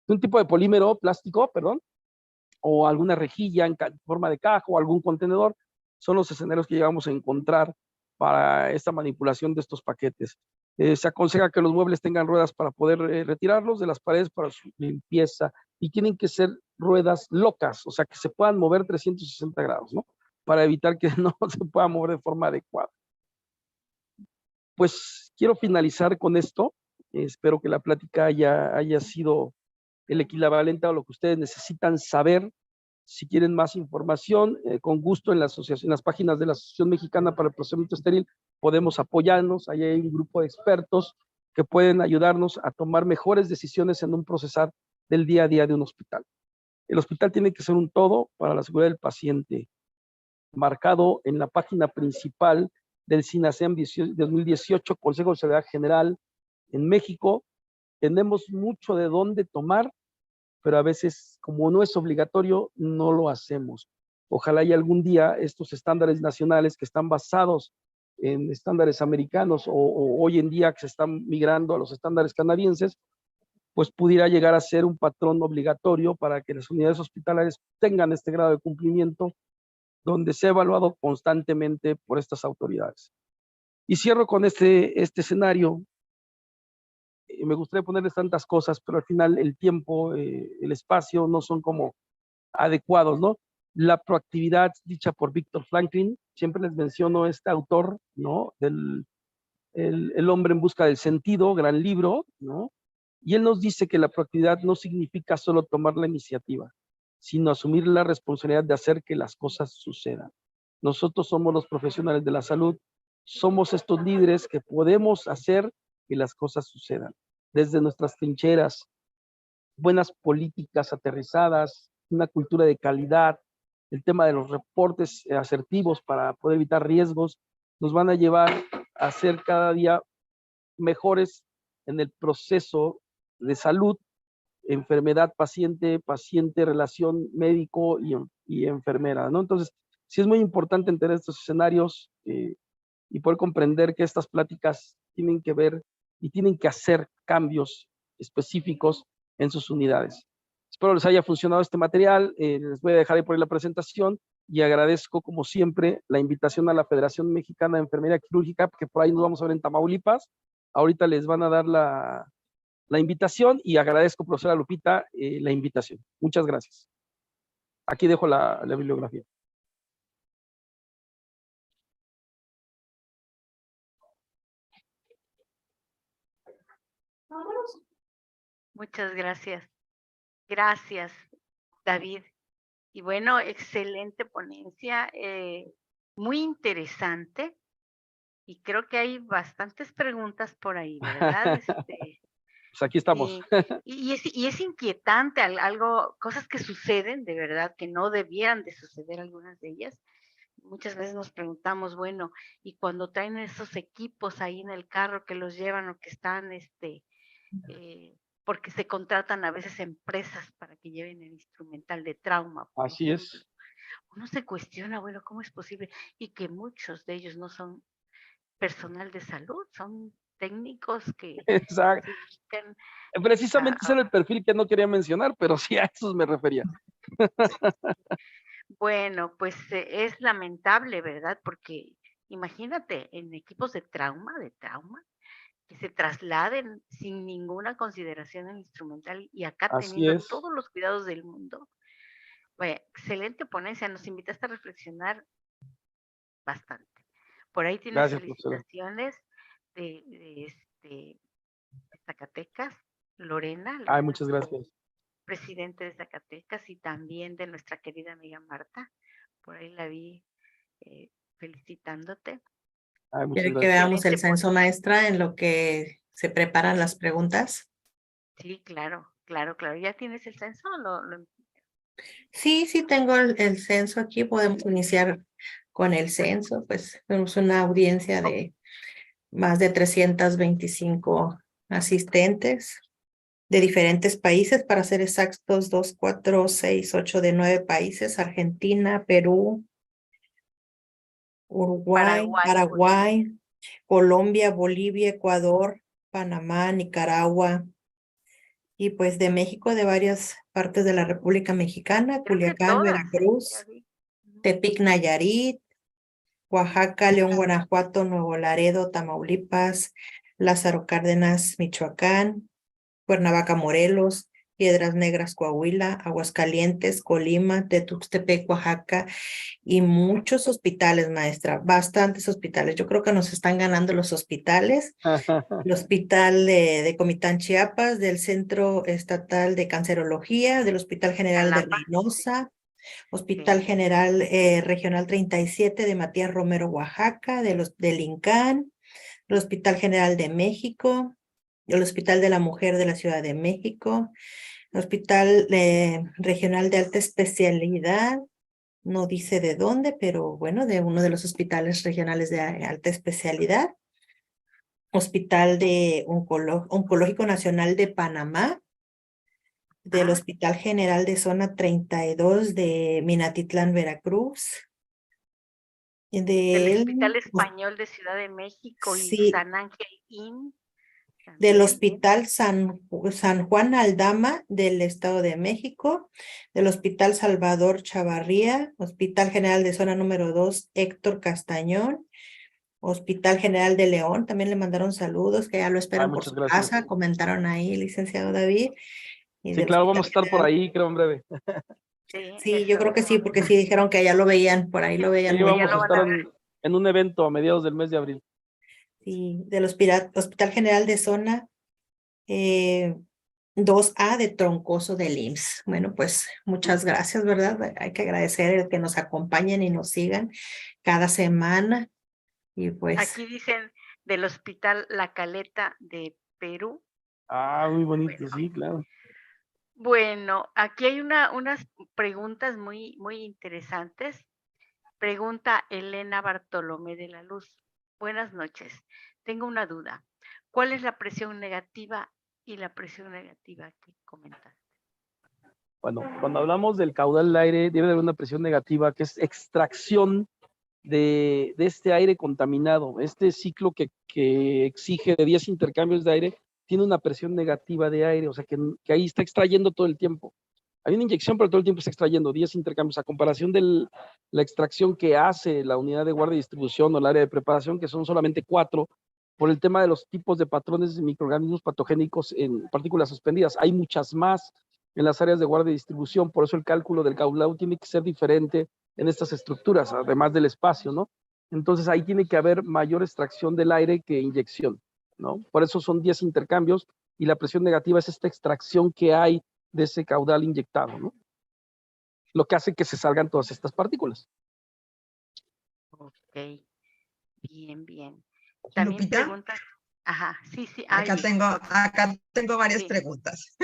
un tipo de polímero plástico, perdón, o alguna rejilla en forma de caja o algún contenedor. Son los escenarios que llegamos a encontrar para esta manipulación de estos paquetes. Se aconseja que los muebles tengan ruedas para poder retirarlos de las paredes para su limpieza y tienen que ser ruedas locas, o sea, que se puedan mover 360 grados, ¿no? Para evitar que no se pueda mover de forma adecuada. Pues quiero finalizar con esto. Espero que la plática haya sido el equivalente a lo que ustedes necesitan saber. Si quieren más información, con gusto en las páginas de la Asociación Mexicana para el Procesamiento Estéril podemos apoyarnos. Ahí hay un grupo de expertos que pueden ayudarnos a tomar mejores decisiones en un procesar del día a día de un hospital. El hospital tiene que ser un todo para la seguridad del paciente, marcado en la página principal del SINASEM 2018, Consejo de Seguridad General en México. Tenemos mucho de dónde tomar, pero a veces, como no es obligatorio, no lo hacemos. Ojalá y algún día estos estándares nacionales que están basados en estándares americanos o hoy en día que se están migrando a los estándares canadienses, pues pudiera llegar a ser un patrón obligatorio para que las unidades hospitalarias tengan este grado de cumplimiento, donde sea evaluado constantemente por estas autoridades. Y cierro con este escenario. Me gustaría ponerles tantas cosas, pero al final el tiempo, el espacio no son como adecuados, ¿no? La proactividad dicha por Víctor Franklin, siempre les menciono este autor, ¿no? El hombre en busca del sentido, gran libro, ¿no? Y él nos dice que la proactividad no significa solo tomar la iniciativa, sino asumir la responsabilidad de hacer que las cosas sucedan. Nosotros somos los profesionales de la salud, somos estos líderes que podemos hacer que las cosas sucedan. Desde nuestras trincheras, buenas políticas aterrizadas, una cultura de calidad, el tema de los reportes asertivos para poder evitar riesgos, nos van a llevar a ser cada día mejores en el proceso de salud, enfermedad, paciente, relación médico y enfermera, ¿no? Entonces, sí es muy importante entender estos escenarios y poder comprender que estas pláticas tienen que ver y tienen que hacer cambios específicos en sus unidades. Espero les haya funcionado este material. Les voy a dejar ahí por ahí la presentación y agradezco, como siempre, la invitación a la Federación Mexicana de Enfermería Quirúrgica, porque por ahí nos vamos a ver en Tamaulipas. ahorita les van a dar la invitación y agradezco, profesora Lupita, la invitación. Muchas gracias. Aquí dejo la bibliografía. Muchas gracias. Gracias, David. Y bueno, excelente ponencia, muy interesante. Y creo que hay bastantes preguntas por ahí, ¿verdad? Pues aquí estamos. Y es inquietante algo, cosas que suceden de verdad, que no debieran de suceder algunas de ellas. Muchas veces nos preguntamos, bueno, y cuando traen esos equipos ahí en el carro que los llevan o que están, porque se contratan a veces empresas para que lleven el instrumental de trauma, por Así ejemplo. es. Uno se cuestiona, bueno, ¿cómo es posible? Y que muchos de ellos no son personal de salud, son técnicos que Exacto. se dedican Precisamente ese era el perfil que no quería mencionar, pero sí a esos me refería. Bueno, pues es lamentable, ¿verdad? Porque imagínate, en equipos de trauma, que se trasladen sin ninguna consideración en instrumental y acá Así teniendo es. todos los cuidados del mundo. Bueno, excelente ponencia, nos invitaste a reflexionar bastante. Por ahí tienes Gracias, profesora. felicitaciones de Zacatecas, Lorena, Ay, muchas gracias. presidente de Zacatecas, y también de nuestra querida amiga Marta. Por ahí la vi felicitándote. Ay, muchas ¿Quiere que gracias. veamos el censo, maestra, en lo que se preparan las preguntas? Sí, claro. ¿Ya tienes el censo? Sí, tengo el censo aquí. Podemos iniciar con el censo. Pues tenemos una audiencia de más de 325 asistentes de diferentes países, para ser exactos, 2, 4, 6, 8 de 9 países: Argentina, Perú, Uruguay, Paraguay, Colombia, Bolivia, Ecuador, Panamá, Nicaragua, y pues de México, de varias partes de la República Mexicana: Creo que Culiacán, todas, ya Veracruz, vi. Tepic, Nayarit, Oaxaca, León, Guanajuato, Nuevo Laredo, Tamaulipas, Lázaro Cárdenas, Michoacán, Cuernavaca, Morelos, Piedras Negras, Coahuila, Aguascalientes, Colima, Tuxtepec, Oaxaca, y muchos hospitales, maestra, bastantes hospitales. Yo creo que nos están ganando los hospitales. El Hospital de Comitán, Chiapas, del Centro Estatal de Cancerología, del Hospital General de Jalapa, Reynosa, Hospital General Regional 37 de Matías Romero, Oaxaca, del INCAN, el Hospital General de México, el Hospital de la Mujer de la Ciudad de México, el Hospital Regional de Alta Especialidad, no dice de dónde, pero bueno, de uno de los hospitales regionales de alta especialidad, Hospital de Oncológico Nacional de Panamá, del Hospital General de Zona 32 de Minatitlán, Veracruz, del Hospital Español de Ciudad de México y sí, San Ángel IN. del Hospital San Juan Aldama del Estado de México, del Hospital Salvador Chavarría, Hospital General de Zona número 2 Héctor Castañón, Hospital General de León, también le mandaron saludos, que ya lo esperan por su casa, comentaron ahí, licenciado David. Y sí, claro, vamos a estar por ahí, creo, en breve. Sí, yo creo que sí, porque sí dijeron que allá lo veían, por ahí lo veían. Sí, vamos a estar en un evento a mediados del mes de abril. Sí, del Hospital General de Zona 2A de Troncoso del IMSS. Bueno, pues muchas gracias, ¿verdad? Hay que agradecer el que nos acompañen y nos sigan cada semana. Y pues aquí dicen del Hospital La Caleta de Perú. Ah, muy bonito, sí, claro. Bueno, aquí hay unas preguntas muy interesantes. Pregunta Elena Bartolomé de la Luz. Buenas noches. Tengo una duda. ¿Cuál es la presión negativa y la presión negativa que comentaste? Bueno, cuando hablamos del caudal del aire, debe haber una presión negativa, que es extracción de este aire contaminado. Este ciclo que exige de 10 intercambios de aire tiene una presión negativa de aire, o sea que ahí está extrayendo todo el tiempo. Hay una inyección, pero todo el tiempo está extrayendo 10 intercambios, a comparación de la extracción que hace la unidad de guardia y distribución o el área de preparación, que son solamente 4, por el tema de los tipos de patrones de microorganismos patogénicos en partículas suspendidas. Hay muchas más en las áreas de guardia y distribución, por eso el cálculo del caudal tiene que ser diferente en estas estructuras, además del espacio, ¿no? Entonces ahí tiene que haber mayor extracción del aire que inyección, ¿no? Por eso son 10 intercambios y la presión negativa es esta extracción que hay de ese caudal inyectado, ¿no? Lo que hace que se salgan todas estas partículas. Ok, bien, bien. También Lupita, preguntas. Ajá, sí, sí. acá tengo varias Sí. preguntas.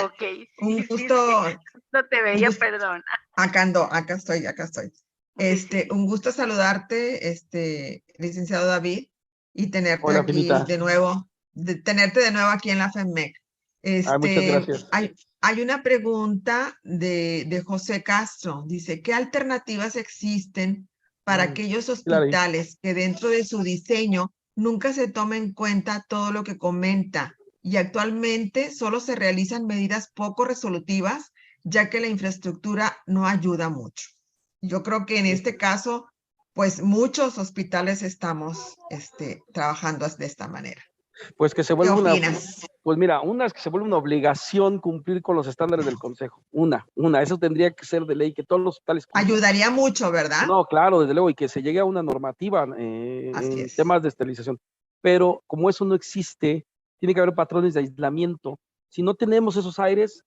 Ok, Un sí, gusto, no te veía, gusto. perdón. Acá ando, acá estoy. Sí, sí. Un gusto saludarte, licenciado David, y tenerte Hola, aquí Finita. de nuevo, tenerte de nuevo aquí en la FEMEC. Muchas gracias. Hay una pregunta de José Castro. Dice, ¿qué alternativas existen para aquellos hospitales que dentro de su diseño nunca se tome en cuenta todo lo que comenta y actualmente solo se realizan medidas poco resolutivas, ya que la infraestructura no ayuda mucho? Yo creo que en este caso, pues muchos hospitales estamos trabajando de esta manera. Pues que se ¿Qué vuelva opinas? pues mira, una es que se vuelve una obligación cumplir con los estándares del Consejo. Eso tendría que ser de ley, que todos los hospitales cumplan. Ayudaría mucho, ¿verdad? No, claro, desde luego, y que se llegue a una normativa Así en es. temas de esterilización. Pero como eso no existe, tiene que haber patrones de aislamiento. Si no tenemos esos aires,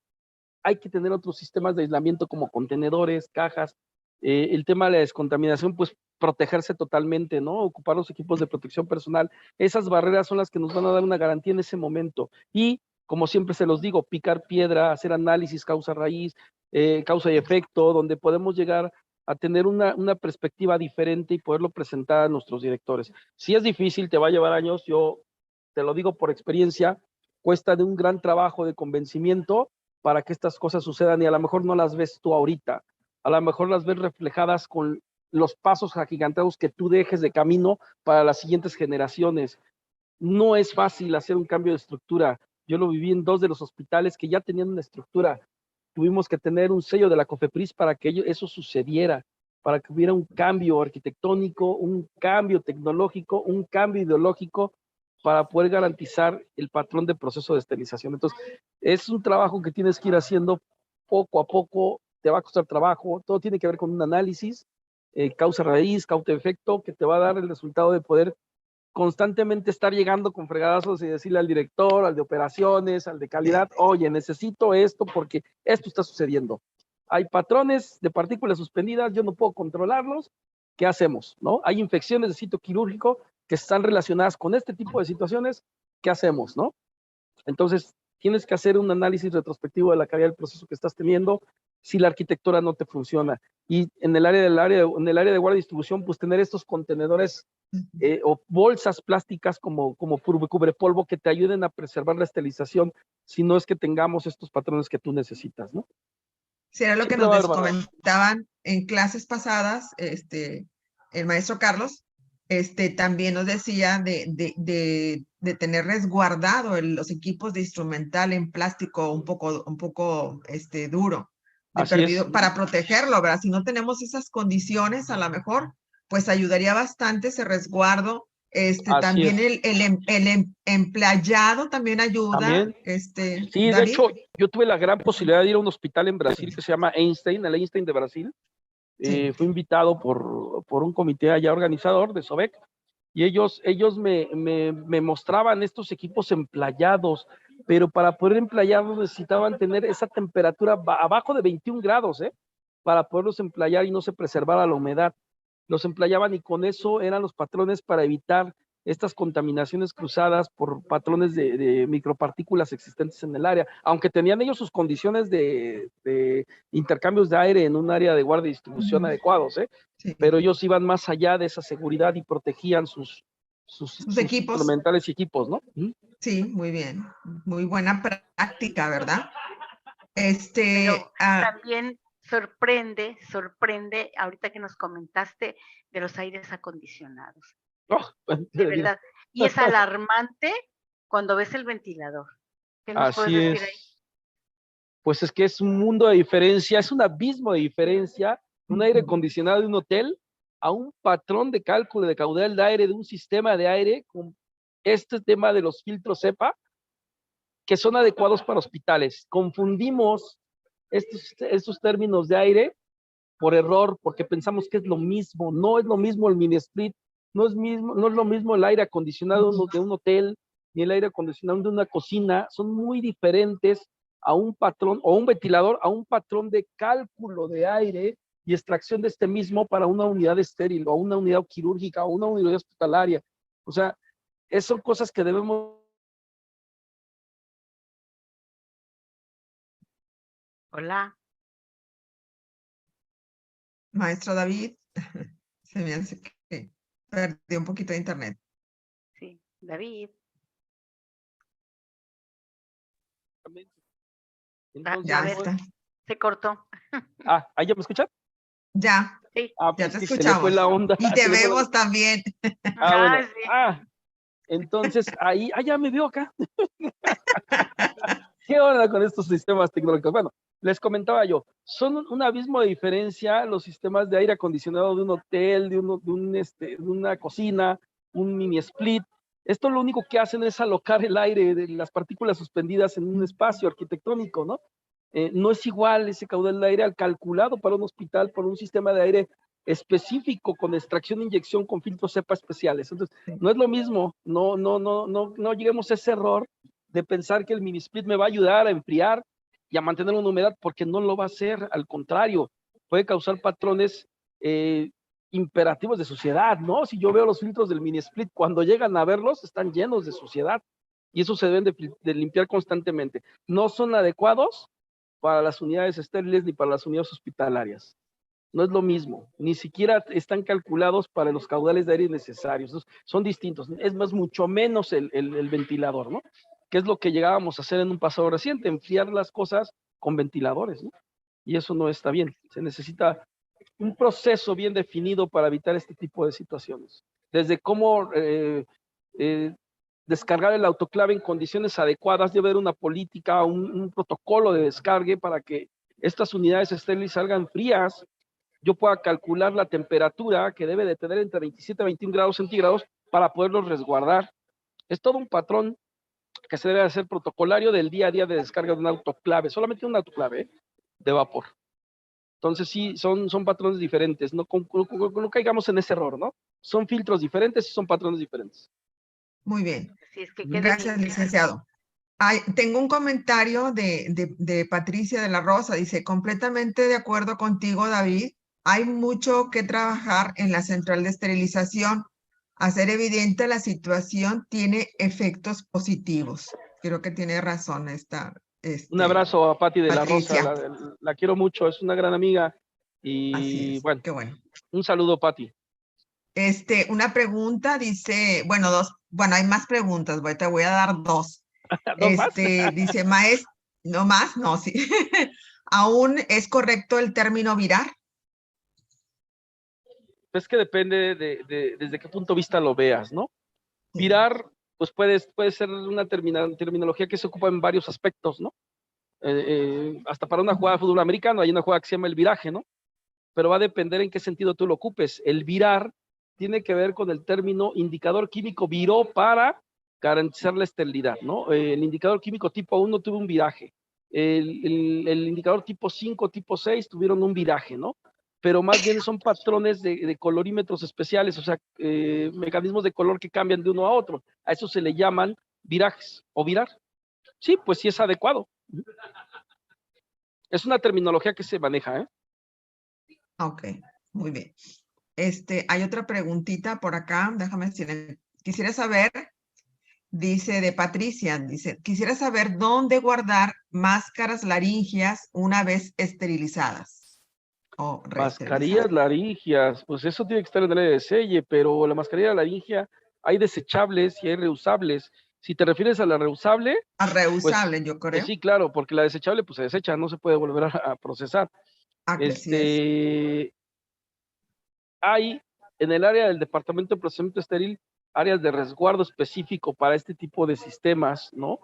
hay que tener otros sistemas de aislamiento como contenedores, cajas. El tema de la descontaminación, pues protegerse totalmente, ¿no? Ocupar los equipos de protección personal. Esas barreras son las que nos van a dar una garantía en ese momento. Y, como siempre se los digo, picar piedra, hacer análisis causa-raíz, causa y efecto, donde podemos llegar a tener una perspectiva diferente y poderlo presentar a nuestros directores. Si es difícil, te va a llevar años, yo te lo digo por experiencia, cuesta de un gran trabajo de convencimiento para que estas cosas sucedan y a lo mejor no las ves tú ahorita, a lo mejor las ves reflejadas con los pasos agigantados que tú dejes de camino para las siguientes generaciones. No es fácil hacer un cambio de estructura. Yo lo viví en 2 de los hospitales que ya tenían una estructura. Tuvimos que tener un sello de la COFEPRIS para que eso sucediera, para que hubiera un cambio arquitectónico, un cambio tecnológico, un cambio ideológico para poder garantizar el patrón de proceso de esterilización. Entonces, es un trabajo que tienes que ir haciendo poco a poco, te va a costar trabajo, todo tiene que ver con un análisis, causa raíz, causa efecto, que te va a dar el resultado de poder constantemente estar llegando con fregadazos y decirle al director, al de operaciones, al de calidad, oye, necesito esto porque esto está sucediendo. Hay patrones de partículas suspendidas, yo no puedo controlarlos, ¿qué hacemos? ¿No? Hay infecciones de sitio quirúrgico que están relacionadas con este tipo de situaciones, ¿qué hacemos? ¿No? Entonces, tienes que hacer un análisis retrospectivo de la calidad del proceso que estás teniendo si la arquitectura no te funciona. Y en el área de guardia y distribución, pues tener estos contenedores o bolsas plásticas como cubrepolvo que te ayuden a preservar la esterilización si no es que tengamos estos patrones que tú necesitas, ¿no? Si era lo que nos comentaban en clases pasadas, el maestro Carlos, también nos decía de tener resguardado los equipos de instrumental en plástico un poco duro, para protegerlo, ¿verdad? Si no tenemos esas condiciones, a lo mejor, pues ayudaría bastante ese resguardo. También el emplayado también ayuda. ¿También? Sí, David. de hecho, yo tuve la gran posibilidad de ir a un hospital en Brasil que se llama Einstein, el Einstein de Brasil. Fui invitado por un comité allá organizador de SOVEC y ellos me mostraban estos equipos emplayados, pero para poder emplayarlos necesitaban tener esa temperatura abajo de 21 grados, para poderlos emplayar y no se preservara la humedad. Los emplayaban y con eso eran los patrones para evitar estas contaminaciones cruzadas por patrones de micropartículas existentes en el área, aunque tenían ellos sus condiciones de intercambios de aire en un área de guardia y distribución adecuados, Sí. Pero ellos iban más allá de esa seguridad y protegían sus equipos instrumentales y equipos, ¿no? Sí, muy bien, muy buena práctica, ¿verdad? Pero también sorprende, ahorita que nos comentaste de los aires acondicionados. De verdad. Y es alarmante cuando ves el ventilador. ¿Qué nos puedes decir ahí? Pues es que es un mundo de diferencia, es un abismo de diferencia, un aire acondicionado de un hotel a un patrón de cálculo de caudal de aire de un sistema de aire con este tema de los filtros CEPA, que son adecuados para hospitales. Confundimos estos términos de aire por error, porque pensamos que es lo mismo. No es lo mismo el mini split, no es lo mismo el aire acondicionado de un hotel, ni el aire acondicionado de una cocina. Son muy diferentes a un patrón, o un ventilador, a un patrón de cálculo de aire y extracción de este mismo para una unidad estéril, o una unidad quirúrgica, o una unidad hospitalaria. O sea, son cosas que debemos... Hola. Maestro David, se me hace que perdí un poquito de internet. Sí, David. Entonces, Ya a ver, está. se cortó. ¿ahí ya me escuchan? Ya, Sí. Ah, ya pues te sí, se me fue escuchamos. la onda. Y te vemos también. Bueno. Sí. Entonces ahí, ya me vio acá. ¿Qué onda con estos sistemas tecnológicos? Bueno, les comentaba yo, son un abismo de diferencia los sistemas de aire acondicionado de un hotel, de una cocina, un mini split. Esto lo único que hacen es alocar el aire de las partículas suspendidas en un espacio arquitectónico, ¿no? No es igual ese caudal de aire al calculado para un hospital por un sistema de aire específico con extracción e inyección con filtros CEPA especiales. Entonces, no es lo mismo, no lleguemos a ese error de pensar que el mini split me va a ayudar a enfriar y a mantener una humedad, porque no lo va a hacer, al contrario, puede causar patrones imperativos de suciedad, ¿no? Si yo veo los filtros del mini split, cuando llegan a verlos, están llenos de suciedad, y eso se deben de limpiar constantemente. No son adecuados para las unidades estériles ni para las unidades hospitalarias. No es lo mismo, ni siquiera están calculados para los caudales de aire necesarios, son distintos, es más, mucho menos el ventilador, ¿no? Que es lo que llegábamos a hacer en un pasado reciente, enfriar las cosas con ventiladores, ¿no? Y eso no está bien, se necesita un proceso bien definido para evitar este tipo de situaciones, desde cómo descargar el autoclave en condiciones adecuadas, debe haber una política, un protocolo de descargue para que estas unidades estériles salgan frías, yo pueda calcular la temperatura que debe de tener entre 27 y 21 grados centígrados para poderlos resguardar. Es todo un patrón que se debe hacer protocolario del día a día de descarga de un autoclave, solamente un autoclave de vapor. Entonces sí, son patrones diferentes, no caigamos en ese error, ¿no? Son filtros diferentes y son patrones diferentes. Muy bien. Así es que Gracias, licenciado. Tengo un comentario de Patricia de la Rosa, dice, completamente de acuerdo contigo, David, hay mucho que trabajar en la central de esterilización. Hacer evidente la situación tiene efectos positivos. Creo que tiene razón esta. Un abrazo a Pati de Patricia. la Rosa, la quiero mucho, es una gran amiga. Y así es, bueno, qué bueno. Un saludo, Pati. Una pregunta dice, bueno, hay más preguntas, te voy a dar dos. ¿Dos más? Dice, maestro, no más, no, sí. ¿Aún es correcto el término virar? Es que depende desde qué punto de vista lo veas, ¿no? Virar, pues puede ser una terminología que se ocupa en varios aspectos, ¿no? Hasta para una jugada de fútbol americano hay una jugada que se llama el viraje, ¿no? Pero va a depender en qué sentido tú lo ocupes. El virar tiene que ver con el término indicador químico viró para garantizar la esterilidad, ¿no? El indicador químico tipo 1 tuvo un viraje. El indicador tipo 5, tipo 6 tuvieron un viraje, ¿no? Pero más bien son patrones de colorímetros especiales, o sea, mecanismos de color que cambian de uno a otro. A eso se le llaman virajes o virar. Sí, pues sí es adecuado. Es una terminología que se maneja, ¿eh? Ok, muy bien. Hay otra preguntita por acá, déjame decir, quisiera saber, dice de Patricia, dice, quisiera saber dónde guardar máscaras laringias una vez esterilizadas. Mascarillas laringias, pues eso tiene que estar en el área de selle, pero la mascarilla laringia hay desechables y hay reusables. Si te refieres a la reusable. A reusable, pues, yo creo. Pues sí, claro, porque la desechable pues se desecha, no se puede volver a procesar. Hay en el área del Departamento de Procesamiento Estéril áreas de resguardo específico para este tipo de sistemas, ¿no?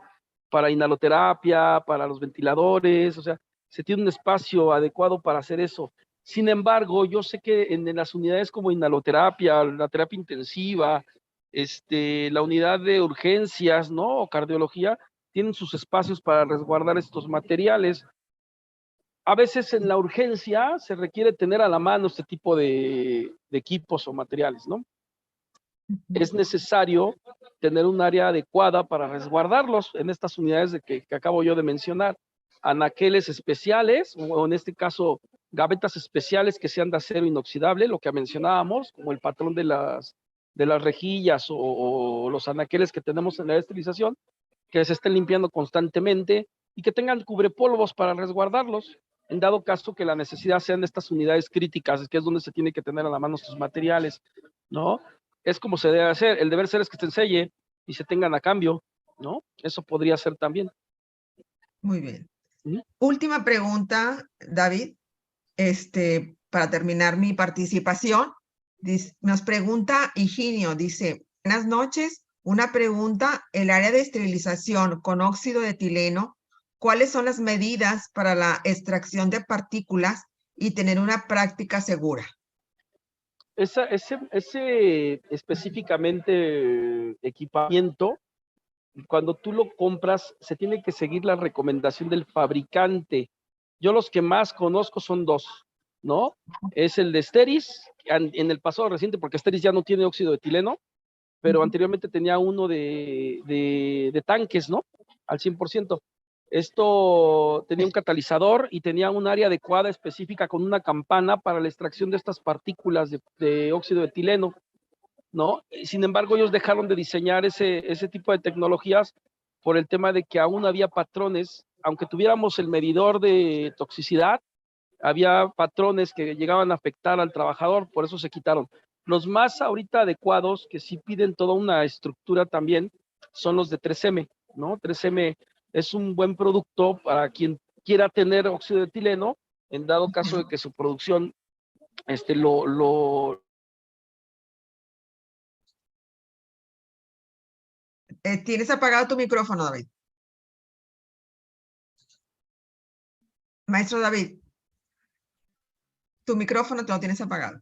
Para inhaloterapia, para los ventiladores, o sea, se tiene un espacio adecuado para hacer eso. Sin embargo, yo sé que en las unidades como inhaloterapia, la terapia intensiva, la unidad de urgencias, ¿no? O cardiología, tienen sus espacios para resguardar estos materiales. A veces en la urgencia se requiere tener a la mano este tipo de equipos o materiales, ¿no? Es necesario tener un área adecuada para resguardarlos en estas unidades que acabo yo de mencionar. Anaqueles especiales, o en este caso, gavetas especiales que sean de acero inoxidable, lo que mencionábamos, como el patrón de las rejillas o los anaqueles que tenemos en la esterilización, que se estén limpiando constantemente y que tengan cubrepolvos para resguardarlos, en dado caso que la necesidad sean de estas unidades críticas, que es donde se tiene que tener a la mano estos materiales, ¿no? Es como se debe hacer. El deber ser es que se enseñe y se tengan a cambio, ¿no? Eso podría ser también. Muy bien. ¿Sí? Última pregunta, David, para terminar mi participación. Nos pregunta Higinio, dice, buenas noches, una pregunta, el área de esterilización con óxido de etileno, ¿cuáles son las medidas para la extracción de partículas y tener una práctica segura? Ese específicamente equipamiento, cuando tú lo compras, se tiene que seguir la recomendación del fabricante. Yo los que más conozco son dos, ¿no? Es el de Steris, en el pasado reciente, porque Steris ya no tiene óxido de etileno, pero anteriormente tenía uno de tanques, ¿no? Al 100%. Esto tenía un catalizador y tenía un área adecuada específica con una campana para la extracción de estas partículas de óxido de etileno, ¿no? Sin embargo, ellos dejaron de diseñar ese tipo de tecnologías por el tema de que aún había patrones, aunque tuviéramos el medidor de toxicidad, había patrones que llegaban a afectar al trabajador, por eso se quitaron. Los más ahorita adecuados, que sí piden toda una estructura también, son los de 3M, ¿no? 3M es un buen producto para quien quiera tener óxido de etileno, en dado caso de que su producción Tienes apagado tu micrófono, David. Maestro David, tu micrófono te lo tienes apagado.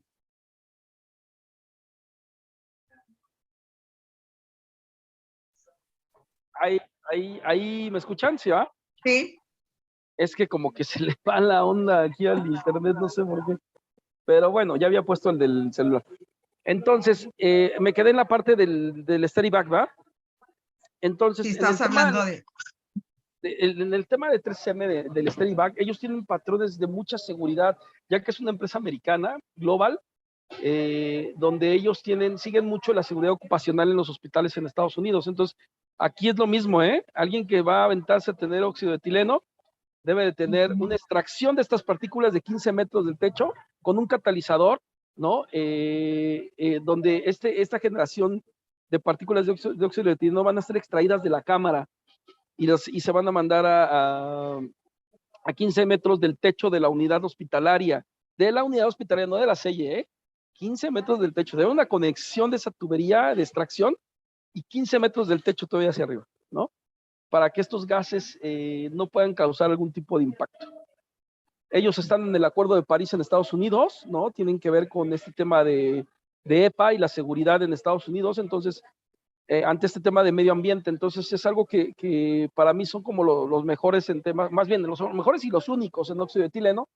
Ahí ¿me escuchan? ¿Sí va? Sí. Es que como que se le va la onda aquí al internet, no sé por qué. Pero bueno, ya había puesto el del celular. Entonces, me quedé en la parte del study back, ¿va? Entonces, Sí, estás hablando de... en el tema de 3M del study back, ellos tienen patrones de mucha seguridad, ya que es una empresa americana, global, donde ellos siguen mucho la seguridad ocupacional en los hospitales en Estados Unidos. Entonces, aquí es lo mismo, ¿eh? Alguien que va a aventarse a tener óxido de etileno debe de tener una extracción de estas partículas de 15 metros del techo con un catalizador, ¿no? Donde esta generación de partículas de óxido de etileno van a ser extraídas de la cámara y se van a mandar a 15 metros del techo de la unidad hospitalaria, no de la selle, ¿eh? 15 metros del techo, de una conexión de esa tubería de extracción y 15 metros del techo todavía hacia arriba, ¿no? Para que estos gases no puedan causar algún tipo de impacto. Ellos están en el Acuerdo de París en Estados Unidos, ¿no? Tienen que ver con este tema de EPA y la seguridad en Estados Unidos, entonces, ante este tema de medio ambiente, entonces es algo que para mí son como los mejores en temas, más bien los mejores y los únicos en óxido de etileno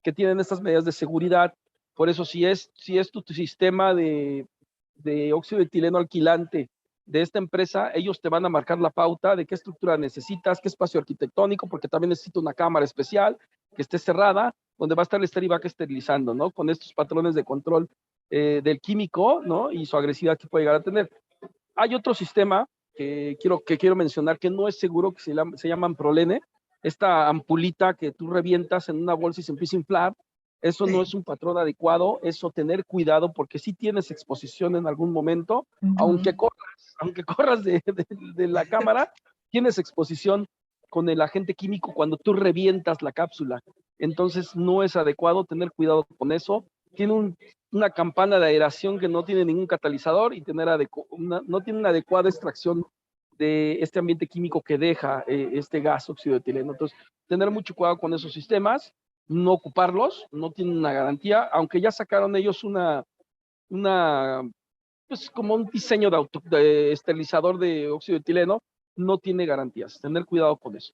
que tienen estas medidas de seguridad. Por eso, si es tu sistema de óxido de etileno alquilante de esta empresa, ellos te van a marcar la pauta de qué estructura necesitas, qué espacio arquitectónico, porque también necesita una cámara especial que esté cerrada, donde va a estar el SteriBac esterilizando, ¿no? Con estos patrones de control del químico, ¿no? Y su agresividad que puede llegar a tener. Hay otro sistema que quiero mencionar que no es seguro, que se llaman Prolene, esta ampulita que tú revientas en una bolsa y se empieza a inflar. Eso no es un patrón adecuado, eso tener cuidado porque si tienes exposición en algún momento, aunque corras de la cámara, tienes exposición con el agente químico cuando tú revientas la cápsula. Entonces no es adecuado tener cuidado con eso. Tiene una campana de aeración que no tiene ningún catalizador y no tiene una adecuada extracción de este ambiente químico que deja este gas óxido de etileno. Entonces, tener mucho cuidado con esos sistemas, no ocuparlos, no tienen una garantía, aunque ya sacaron ellos una pues como un diseño de esterilizador de óxido de etileno, no tiene garantías. Tener cuidado con eso.